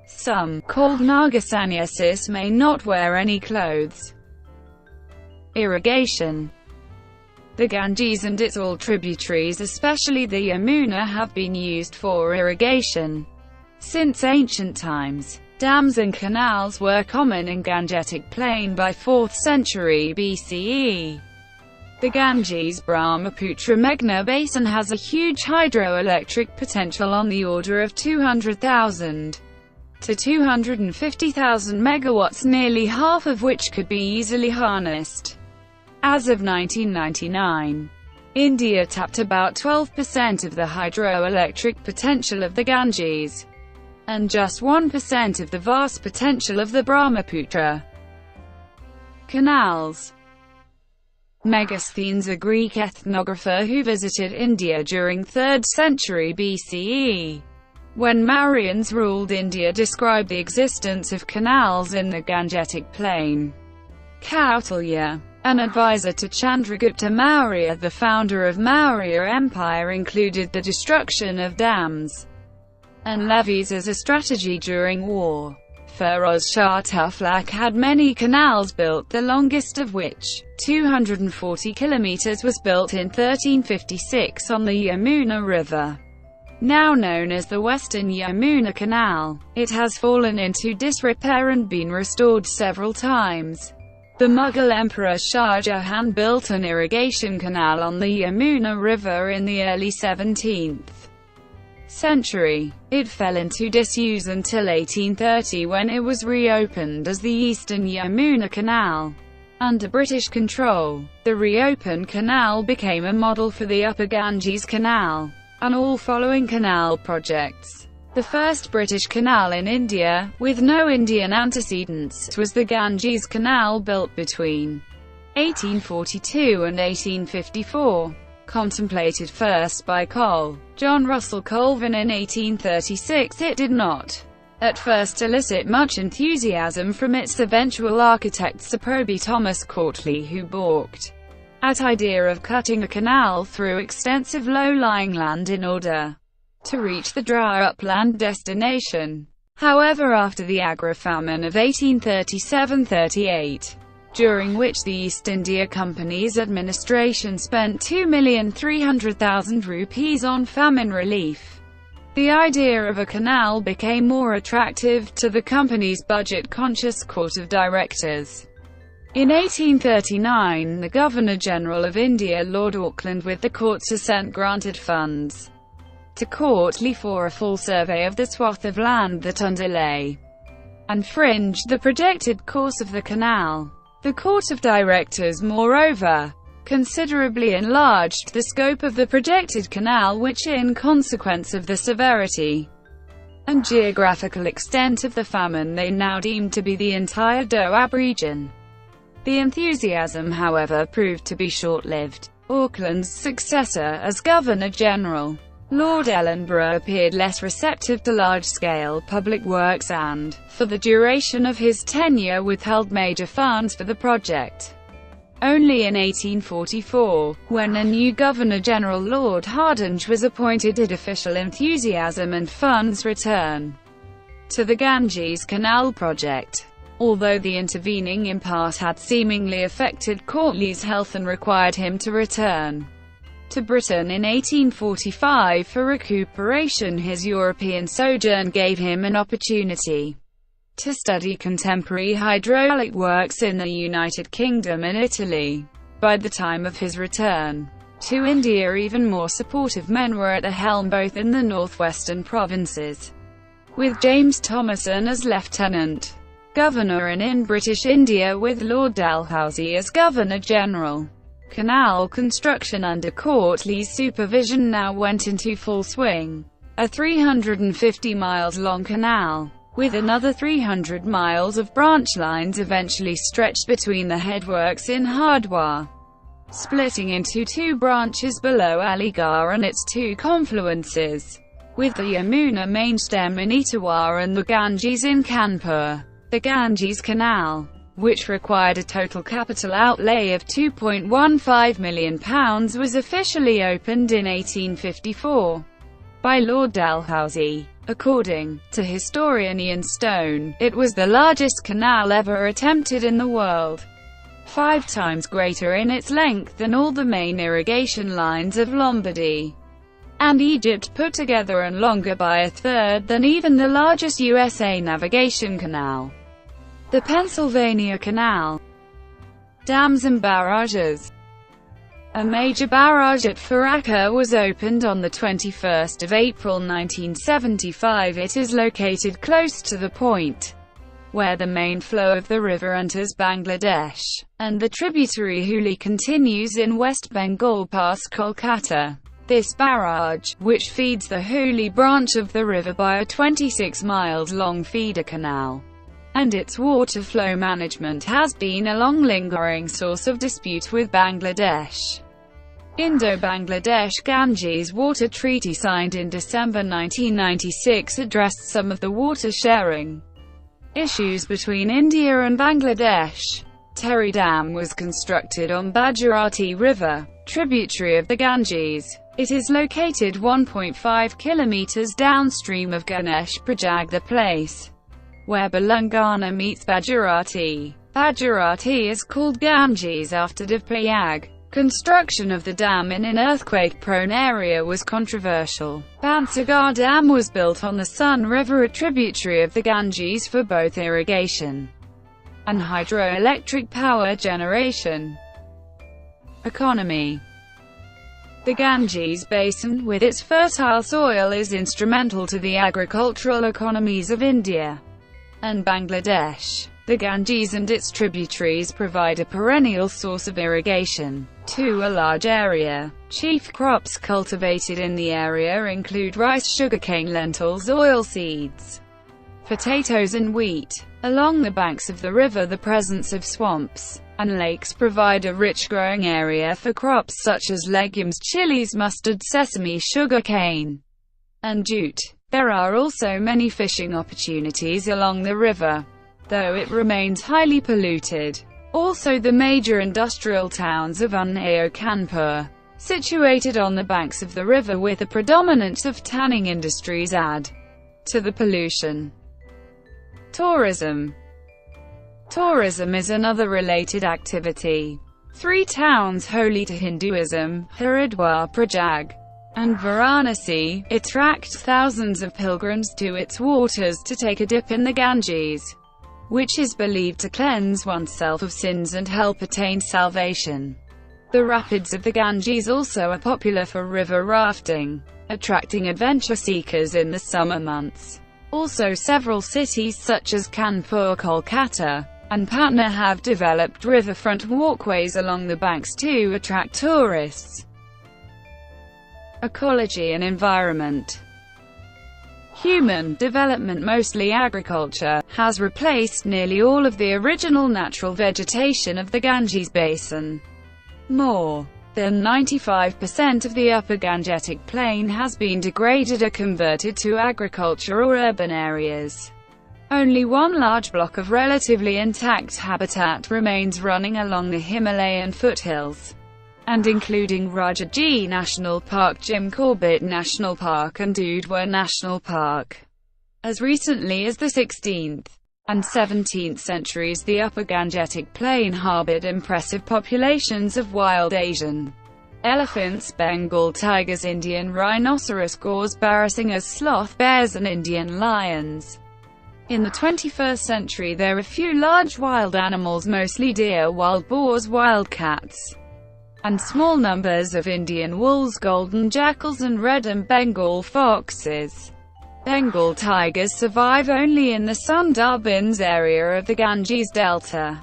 Some, called Naga sannyasis, may not wear any clothes. Irrigation. The Ganges and its all tributaries, especially the Yamuna, have been used for irrigation since ancient times. Dams and canals were common in Gangetic plain by 4th century BCE. The Ganges-Brahmaputra Meghna basin has a huge hydroelectric potential on the order of 200,000 to 250,000 megawatts, nearly half of which could be easily harnessed. As of 1999, India tapped about 12% of the hydroelectric potential of the Ganges, and just 1% of the vast potential of the Brahmaputra. Canals. Megasthenes, a Greek ethnographer who visited India during 3rd century BCE, when Mauryans ruled India, described the existence of canals in the Gangetic plain. Kautilya, an advisor to Chandragupta Maurya, the founder of Maurya Empire, included the destruction of dams and levees as a strategy during war. Feroz Shah Tughlaq had many canals built, the longest of which, 240 kilometers, was built in 1356 on the Yamuna River, now known as the Western Yamuna Canal. It has fallen into disrepair and been restored several times. The Mughal Emperor Shah Jahan built an irrigation canal on the Yamuna River in the early 17th century. It fell into disuse until 1830, when it was reopened as the Eastern Yamuna Canal. Under British control, the reopened canal became a model for the Upper Ganges Canal and all following canal projects. The first British canal in India, with no Indian antecedents, was the Ganges Canal, built between 1842 and 1854. Contemplated first by John Russell Colvin in 1836, it did not at first elicit much enthusiasm from its eventual architect Sir Proby Thomas Courtly, who balked at idea of cutting a canal through extensive low-lying land in order to reach the dry upland destination. However, after the agri-famine of 1837–38, during which the East India Company's administration spent 2,300,000 rupees on famine relief, the idea of a canal became more attractive to the company's budget-conscious court of directors. In 1839, the Governor-General of India, Lord Auckland, with the court's assent, granted funds to Courtly for a full survey of the swath of land that underlay and fringed the projected course of the canal. The Court of Directors, moreover, considerably enlarged the scope of the projected canal, which, in consequence of the severity and geographical extent of the famine, they now deemed to be the entire Doab region. The enthusiasm, however, proved to be short-lived. Auckland's successor as Governor-General, Lord Ellenborough, appeared less receptive to large-scale public works and, for the duration of his tenure, withheld major funds for the project. Only in 1844, when a new Governor-General, Lord Hardinge, was appointed, did official enthusiasm and funds return to the Ganges Canal project. Although the intervening impasse had seemingly affected Courtly's health and required him to return to Britain in 1845 for recuperation, his European sojourn gave him an opportunity to study contemporary hydraulic works in the United Kingdom and Italy. By the time of his return, To India, even more supportive men were at the helm both in the northwestern provinces, with James Thomason as Lieutenant Governor, and in British India with Lord Dalhousie as Governor-General. Canal construction under Courtly's supervision now went into full swing. A 350 miles long canal, with another 300 miles of branch lines, eventually stretched between the headworks in Hardwar, splitting into two branches below Aligarh and its two confluences, with the Yamuna main stem in Etawah and the Ganges in Kanpur. The Ganges Canal, which required a total capital outlay of £2.15 million, was officially opened in 1854 by Lord Dalhousie. According to historian Ian Stone, it was the largest canal ever attempted in the world, 5 times greater in its length than all the main irrigation lines of Lombardy and Egypt put together, and longer by a third than even the largest USA navigation canal, the Pennsylvania Canal. Dams and barrages. A major barrage at Farakka was opened on the 21st of April 1975. It is located close to the point where the main flow of the river enters Bangladesh, and the tributary Hooghly continues in West Bengal past Kolkata. This barrage, which feeds the Hooghly branch of the river by a 26 miles long feeder canal, and its water flow management, has been a long-lingering source of dispute with Bangladesh. Indo-Bangladesh Ganges Water Treaty signed in December 1996 addressed some of the water-sharing issues between India and Bangladesh. Terry Dam was constructed on Bhagirathi River, tributary of the Ganges. It is located 1.5 kilometers downstream of Ganesh Prayag, the place where Telangana meets Bhagirathi. Bhagirathi is called Ganges after Prayag. Construction of the dam in an earthquake-prone area was controversial. Bansagar Dam was built on the Sun River, a tributary of the Ganges, for both irrigation and hydroelectric power generation. Economy. The Ganges Basin, with its fertile soil, is instrumental to the agricultural economies of India and Bangladesh. The Ganges and its tributaries provide a perennial source of irrigation to a large area. Chief crops cultivated in the area include rice, sugarcane, lentils, oilseeds, potatoes and wheat. Along the banks of the river, the presence of swamps and lakes provide a rich growing area for crops such as legumes, chilies, mustard, sesame, sugarcane, and jute. There are also many fishing opportunities along the river, though it remains highly polluted. Also, the major industrial towns of Unnao, Kanpur, situated on the banks of the river with a predominance of tanning industries, add to the pollution. Tourism. Tourism is another related activity. 3 towns holy to Hinduism, Haridwar, Prayag, and Varanasi, attract thousands of pilgrims to its waters to take a dip in the Ganges, which is believed to cleanse oneself of sins and help attain salvation. The rapids of the Ganges also are popular for river rafting, attracting adventure seekers in the summer months. Also, several cities such as Kanpur, Kolkata, and Patna have developed riverfront walkways along the banks to attract tourists. Ecology and environment. Human development, mostly agriculture, has replaced nearly all of the original natural vegetation of the Ganges basin. More than 95% of the upper Gangetic plain has been degraded or converted to agriculture or urban areas. Only one large block of relatively intact habitat remains running along the Himalayan foothills, and including Rajaji National Park, Jim Corbett National Park and Dudhwa National Park. As recently as the 16th and 17th centuries, the upper Gangetic plain harbored impressive populations of wild Asian elephants, Bengal tigers, Indian rhinoceros, gores, barasingers, sloth bears and Indian lions. In the 21st century there are few large wild animals, mostly deer, wild boars, wild cats, and small numbers of Indian wolves, golden jackals and red and Bengal foxes. Bengal tigers survive only in the Sundarbans area of the Ganges Delta.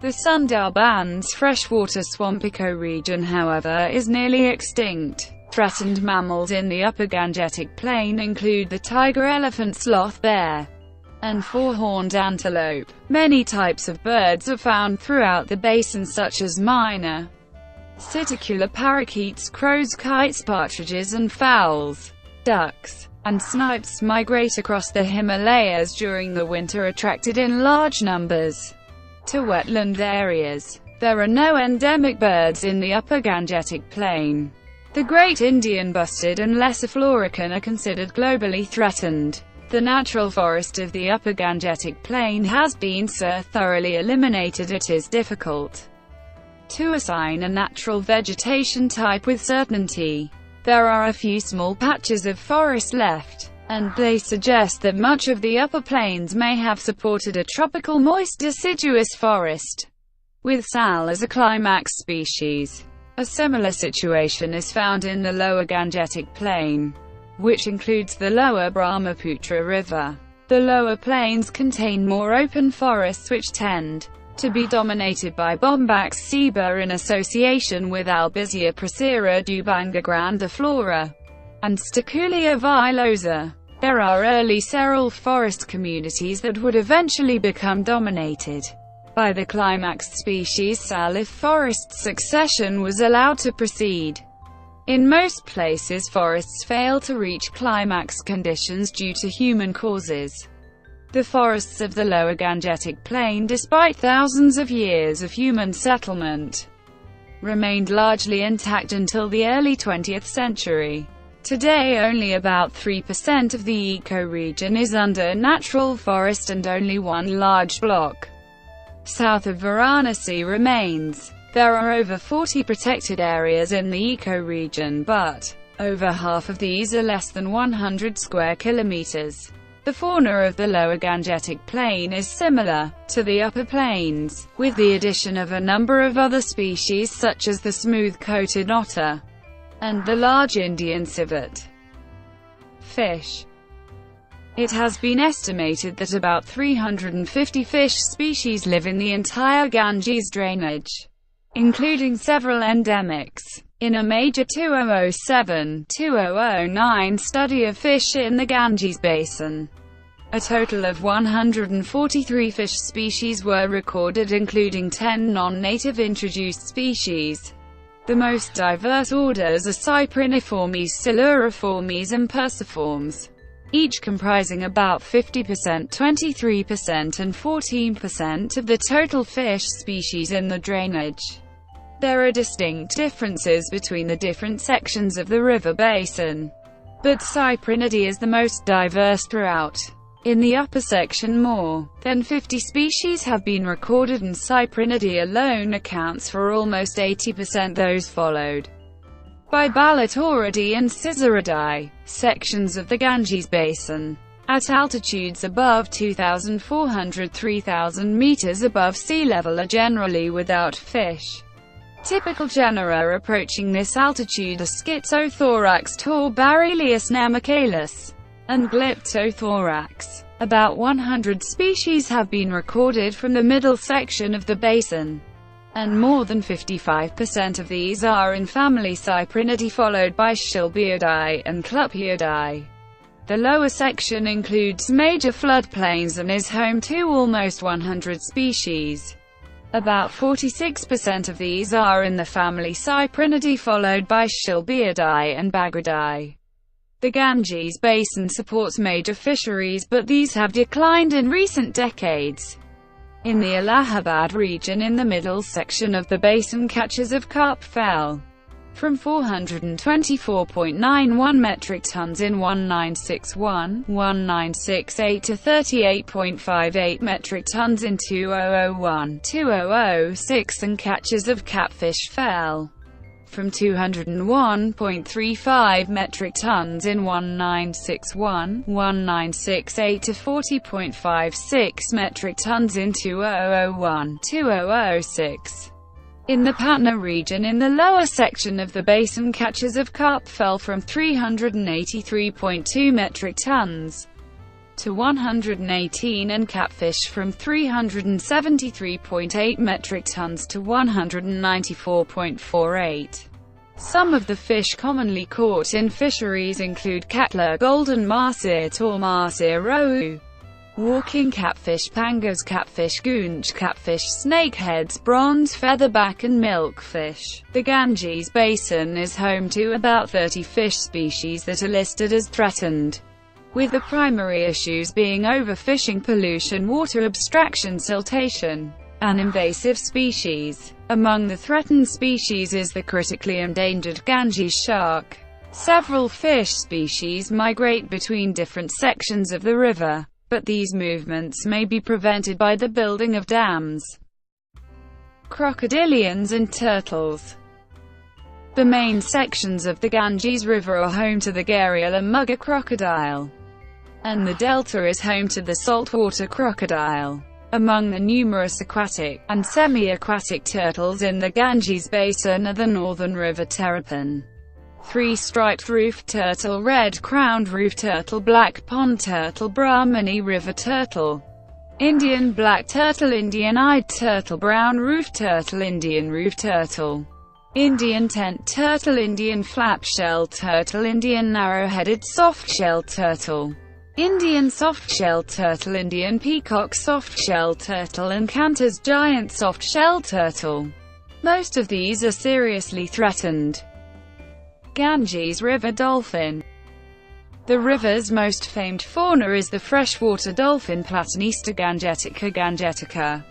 The Sundarbans freshwater swamp ecoregion, however, is nearly extinct. Threatened mammals in the upper Gangetic plain include the tiger, elephant, sloth, bear, and four-horned antelope. Many types of birds are found throughout the basin, such as minor Citicular parakeets, crows, kites, partridges and fowls. Ducks and snipes migrate across the Himalayas during the winter, attracted in large numbers to wetland areas. There are no endemic birds in the upper Gangetic plain. The Great Indian Bustard and Lesser Florican are considered globally threatened. The natural forest of the upper Gangetic plain has been so thoroughly eliminated it is difficult to assign a natural vegetation type with certainty. There are a few small patches of forest left, and they suggest that much of the upper plains may have supported a tropical moist deciduous forest, with sal as a climax species. A similar situation is found in the lower Gangetic plain, which includes the lower Brahmaputra River. The lower plains contain more open forests which tend to be dominated by Bombax ceiba in association with Albizia procera dubanga grandiflora and Staculia villosa. There are early seral forest communities that would eventually become dominated by the climax species sal if forest succession was allowed to proceed. In most places, forests fail to reach climax conditions due to human causes. The forests of the lower Gangetic plain, despite thousands of years of human settlement, remained largely intact until the early 20th century. Today, only about 3% of the ecoregion is under natural forest and only one large block south of Varanasi remains. There are over 40 protected areas in the ecoregion, but over half of these are less than 100 square kilometers. The fauna of the lower Gangetic plain is similar to the upper plains, with the addition of a number of other species such as the smooth-coated otter and the large Indian civet. Fish. It has been estimated that about 350 fish species live in the entire Ganges drainage, including several endemics. In a major 2007-2009 study of fish in the Ganges basin, a total of 143 fish species were recorded, including 10 non-native introduced species. The most diverse orders are Cypriniformes, Siluriformes and Perciformes, each comprising about 50%, 23% and 14% of the total fish species in the drainage. There are distinct differences between the different sections of the river basin, but Cyprinidae is the most diverse throughout. In the upper section, more than 50 species have been recorded, and Cyprinidae alone accounts for almost 80%. Those followed by Ballatoridae and Scissoridae. Sections of the Ganges basin at altitudes above 2,400–3,000 meters above sea level are generally without fish. Typical genera approaching this altitude are Schizothorax, Taurbarelius nemacalis, and Glyptothorax. About 100 species have been recorded from the middle section of the basin, and more than 55% of these are in family Cyprinidae, followed by Shilbioidae and Clupioidae. The lower section includes major floodplains and is home to almost 100 species. About 46% of these are in the family Cyprinidae, followed by Shilbioidae and Bagridae. The Ganges basin supports major fisheries, but these have declined in recent decades. In the Allahabad region, in the middle section of the basin, catches of carp fell from 424.91 metric tons in 1961–1968 to 38.58 metric tons in 2001–2006, and catches of catfish fell from 201.35 metric tons in 1961–1968 to 40.56 metric tons in 2001–2006. In the Patna region in the lower section of the basin, catches of carp fell from 383.2 metric tons to 118, and catfish from 373.8 metric tons to 194.48. Some of the fish commonly caught in fisheries include catla, golden marsit or marsit rohu, walking catfish, pangas catfish, goonch catfish, snakeheads, bronze featherback and milkfish. The Ganges basin is home to about 30 fish species that are listed as threatened, with the primary issues being overfishing, pollution, water abstraction, siltation, and invasive species. Among the threatened species is the critically endangered Ganges shark. Several fish species migrate between different sections of the river, but these movements may be prevented by the building of dams. Crocodilians and turtles. The main sections of the Ganges River are home to the gharial and mugger crocodile, and the delta is home to the saltwater crocodile. Among the numerous aquatic and semi-aquatic turtles in the Ganges basin are the northern river terrapin, three-striped roof turtle, red-crowned roof turtle, black pond turtle, Brahmani river turtle, Indian black turtle, Indian-eyed turtle, brown roof turtle, Indian roof turtle, Indian tent turtle, Indian flap-shell turtle, Indian narrow-headed soft-shell turtle, Indian soft-shell turtle, Indian peacock soft-shell turtle, and Cantor's giant soft-shell turtle. Most of these are seriously threatened. Ganges River dolphin. The river's most famed fauna is the freshwater dolphin Platanista gangetica gangetica.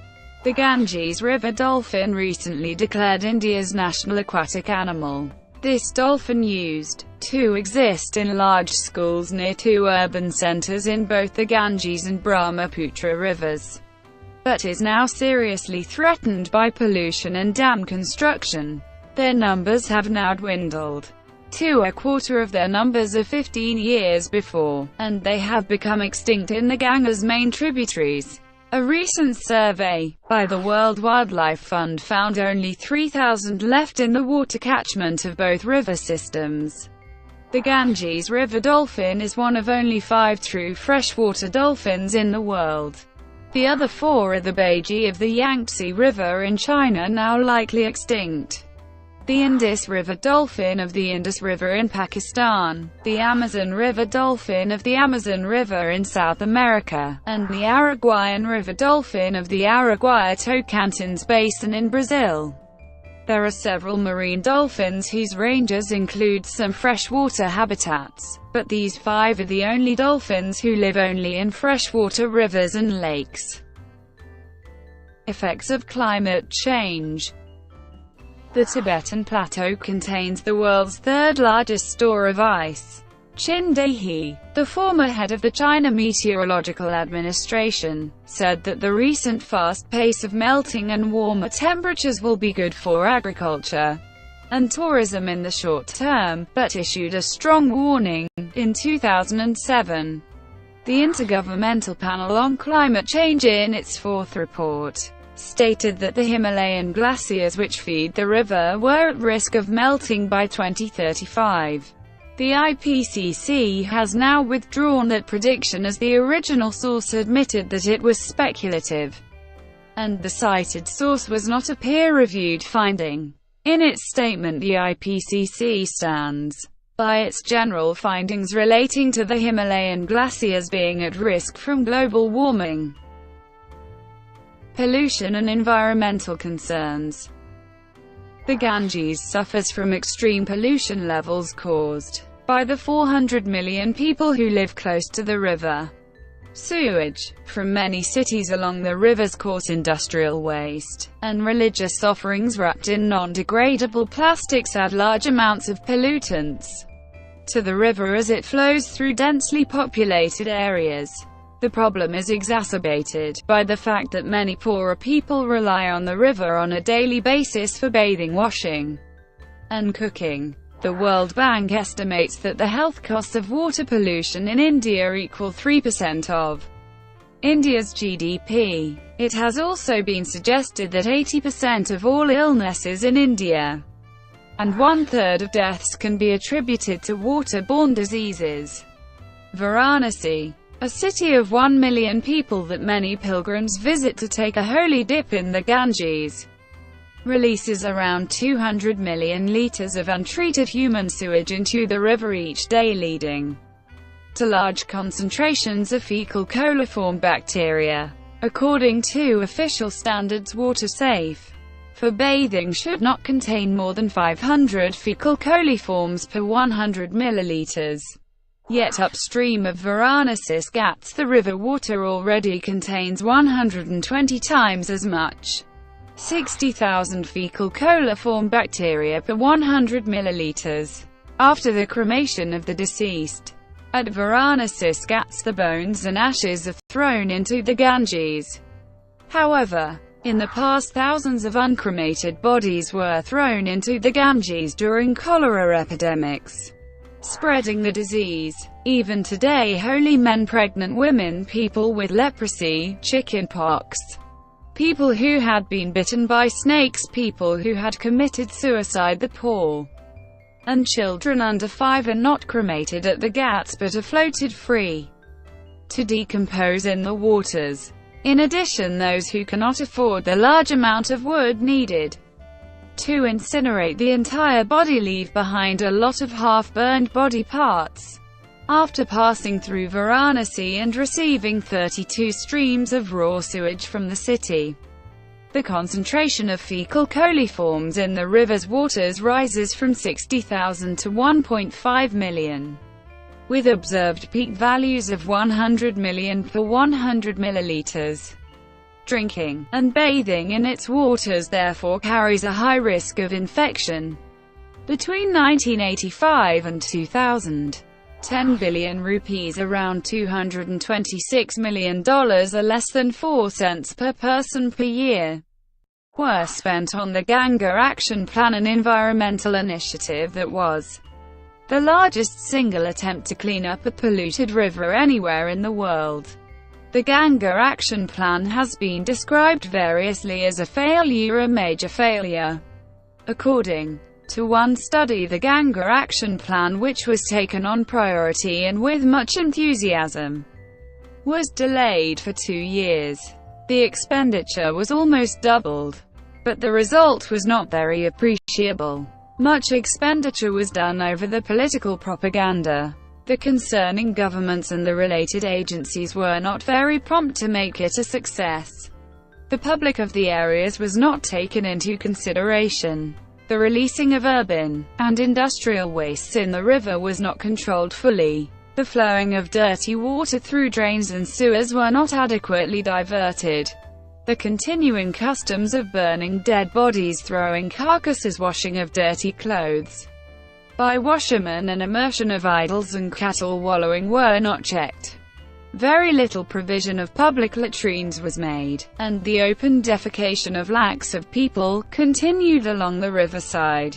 The Ganges River dolphin recently declared India's national aquatic animal. This dolphin used to exist in large schools near two urban centers in both the Ganges and Brahmaputra rivers, but is now seriously threatened by pollution and dam construction. Their numbers have now dwindled to a quarter of their numbers of 15 years before, and they have become extinct in the Ganga's main tributaries. A recent survey by the World Wildlife Fund found only 3,000 left in the water catchment of both river systems. The Ganges River dolphin is one of only 5 true freshwater dolphins in the world. The other 4 are the Baiji of the Yangtze River in China, now likely extinct, the Indus River dolphin of the Indus River in Pakistan, the Amazon River dolphin of the Amazon River in South America, and the Araguayan River dolphin of the Araguaia-Tocantins Basin in Brazil. There are several marine dolphins whose ranges include some freshwater habitats, but these 5 are the only dolphins who live only in freshwater rivers and lakes. Effects of climate change. The Tibetan Plateau contains the world's 3rd largest store of ice. Qin Dehi, the former head of the China Meteorological Administration, said that the recent fast pace of melting and warmer temperatures will be good for agriculture and tourism in the short term, but issued a strong warning. In 2007, the Intergovernmental Panel on Climate Change, in its 4th report, stated that the Himalayan glaciers which feed the river were at risk of melting by 2035. The IPCC has now withdrawn that prediction, as the original source admitted that it was speculative, and the cited source was not a peer-reviewed finding. In its statement, the IPCC stands by its general findings relating to the Himalayan glaciers being at risk from global warming, pollution and environmental concerns. The Ganges suffers from extreme pollution levels caused by the 400 million people who live close to the river. Sewage from many cities along the rivers cause industrial waste, and religious offerings wrapped in non-degradable plastics add large amounts of pollutants to the river as it flows through densely populated areas. The problem is exacerbated by the fact that many poorer people rely on the river on a daily basis for bathing, washing, and cooking. The World Bank estimates that the health costs of water pollution in India equal 3% of India's GDP. It has also been suggested that 80% of all illnesses in India and 1/3 of deaths can be attributed to waterborne diseases. Varanasi, a city of 1 million people that many pilgrims visit to take a holy dip in the Ganges, releases around 200 million liters of untreated human sewage into the river each day, leading to large concentrations of fecal coliform bacteria. According to official standards, water safe for bathing should not contain more than 500 fecal coliforms per 100 milliliters. Yet upstream of Varanasi Ghats, the river water already contains 120 times as much, 60,000 fecal coliform bacteria per 100 milliliters. After the cremation of the deceased at Varanasi Ghats, the bones and ashes are thrown into the Ganges. However, in the past, thousands of uncremated bodies were thrown into the Ganges during cholera epidemics, spreading the disease. Even today, holy men, pregnant women, people with leprosy, chickenpox, people who had been bitten by snakes, people who had committed suicide, the poor, and children under 5 are not cremated at the Ghats but are floated free to decompose in the waters. In addition, those who cannot afford the large amount of wood needed to incinerate the entire body leave behind a lot of half-burned body parts. After passing through Varanasi and receiving 32 streams of raw sewage from the city, the concentration of fecal coliforms in the river's waters rises from 60,000 to 1.5 million, with observed peak values of 100 million per 100 milliliters. Drinking and bathing in its waters therefore carries a high risk of infection. Between 1985 and 2000, 10 billion rupees, around $226 million, or less than 4 cents per person per year, were spent on the Ganga Action Plan, an environmental initiative that was the largest single attempt to clean up a polluted river anywhere in the world. The Ganga Action Plan has been described variously as a failure or a major failure. According to one study, the Ganga Action Plan, which was taken on priority and with much enthusiasm, was delayed for 2 years. The expenditure was almost doubled, but the result was not very appreciable. Much expenditure was done over the political propaganda. The concerning governments and the related agencies were not very prompt to make it a success. The public of the areas was not taken into consideration. The releasing of urban and industrial wastes in the river was not controlled fully. The flowing of dirty water through drains and sewers were not adequately diverted. The continuing customs of burning dead bodies, throwing carcasses, washing of dirty clothes by washermen, and immersion of idols and cattle wallowing were not checked. Very little provision of public latrines was made, and the open defecation of lakhs of people continued along the riverside.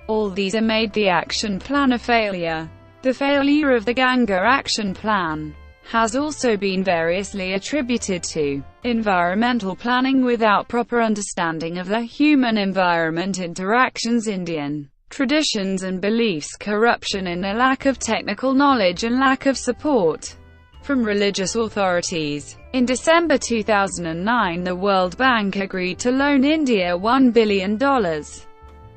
All these made the action plan a failure. The failure of the Ganga Action Plan has also been variously attributed to environmental planning without proper understanding of the human-environment interactions, Indian traditions and beliefs, corruption and a lack of technical knowledge and lack of support from religious authorities. In December 2009, the World Bank agreed to loan India $1 billion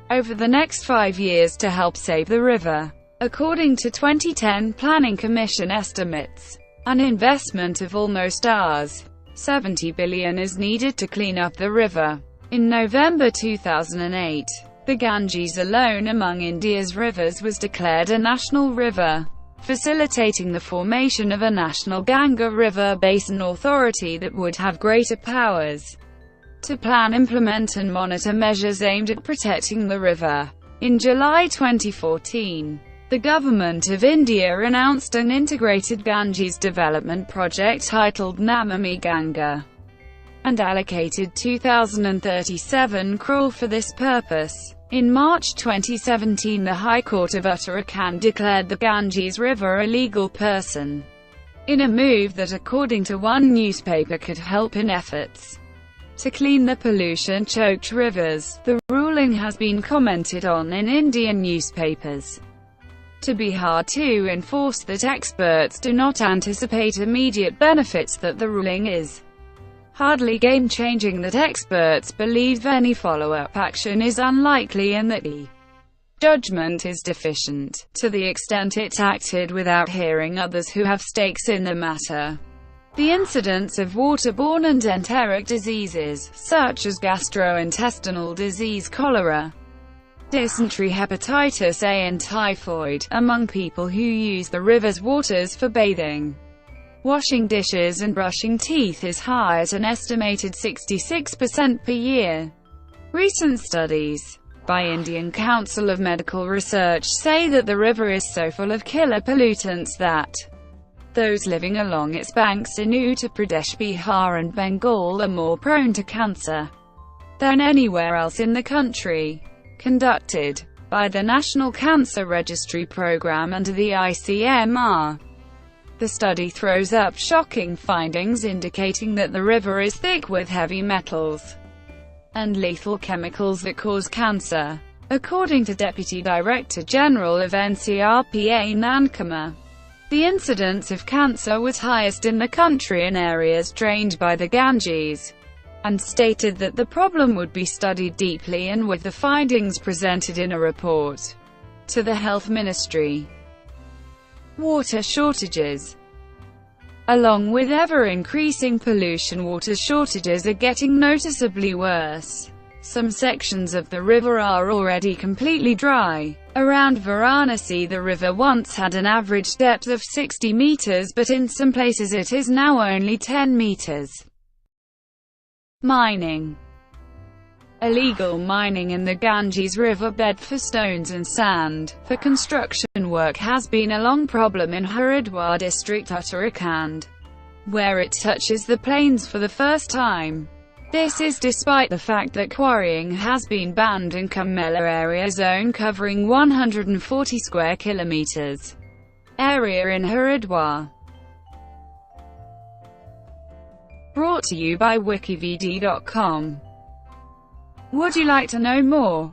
over the next 5 years to help save the river. According to 2010 Planning Commission estimates, an investment of almost Rs. 70 billion is needed to clean up the river. In November 2008, the Ganges, alone among India's rivers, was declared a national river, facilitating the formation of a national Ganga River Basin Authority that would have greater powers to plan, implement and monitor measures aimed at protecting the river. In July 2014, the Government of India announced an integrated Ganges development project titled Namami Ganga, and allocated 2,037 crore for this purpose. In March 2017, the High Court of Uttarakhand declared the Ganges River a legal person. in a move that, according to one newspaper, could help in efforts to clean the pollution-choked rivers. The ruling has been commented on in Indian newspapers to be hard to enforce, that experts do not anticipate immediate benefits, that the ruling is hardly game-changing, that experts believe any follow-up action is unlikely, and that the judgment is deficient, to the extent it acted without hearing others who have stakes in the matter. The incidence of waterborne and enteric diseases, such as gastrointestinal disease, cholera, dysentery, hepatitis A and typhoid, among people who use the river's waters for bathing, washing dishes and brushing teeth is high at an estimated 66% per year. Recent studies by Indian Council of Medical Research say that the river is so full of killer pollutants that those living along its banks in Uttar Pradesh, Bihar and Bengal are more prone to cancer than anywhere else in the country. Conducted by the National Cancer Registry Program under the ICMR. The study throws up shocking findings indicating that the river is thick with heavy metals and lethal chemicals that cause cancer. According to Deputy Director General of NCRPA Nankama, the incidence of cancer was highest in the country in areas drained by the Ganges, and stated that the problem would be studied deeply and with the findings presented in a report to the Health Ministry. Water shortages. Along with ever-increasing pollution, water shortages are getting noticeably worse. Some sections of the river are already completely dry. Around Varanasi, the river once had an average depth of 60 meters, but in some places it is now only 10 meters. Mining. Illegal mining in the Ganges riverbed for stones and sand for construction work has been a long problem in Haridwar district, Uttarakhand, where it touches the plains for the first time. This is despite the fact that quarrying has been banned in Kumbhmela area zone covering 140 square kilometers area in Haridwar. Brought to you by WikiVidi.com. Would you like to know more?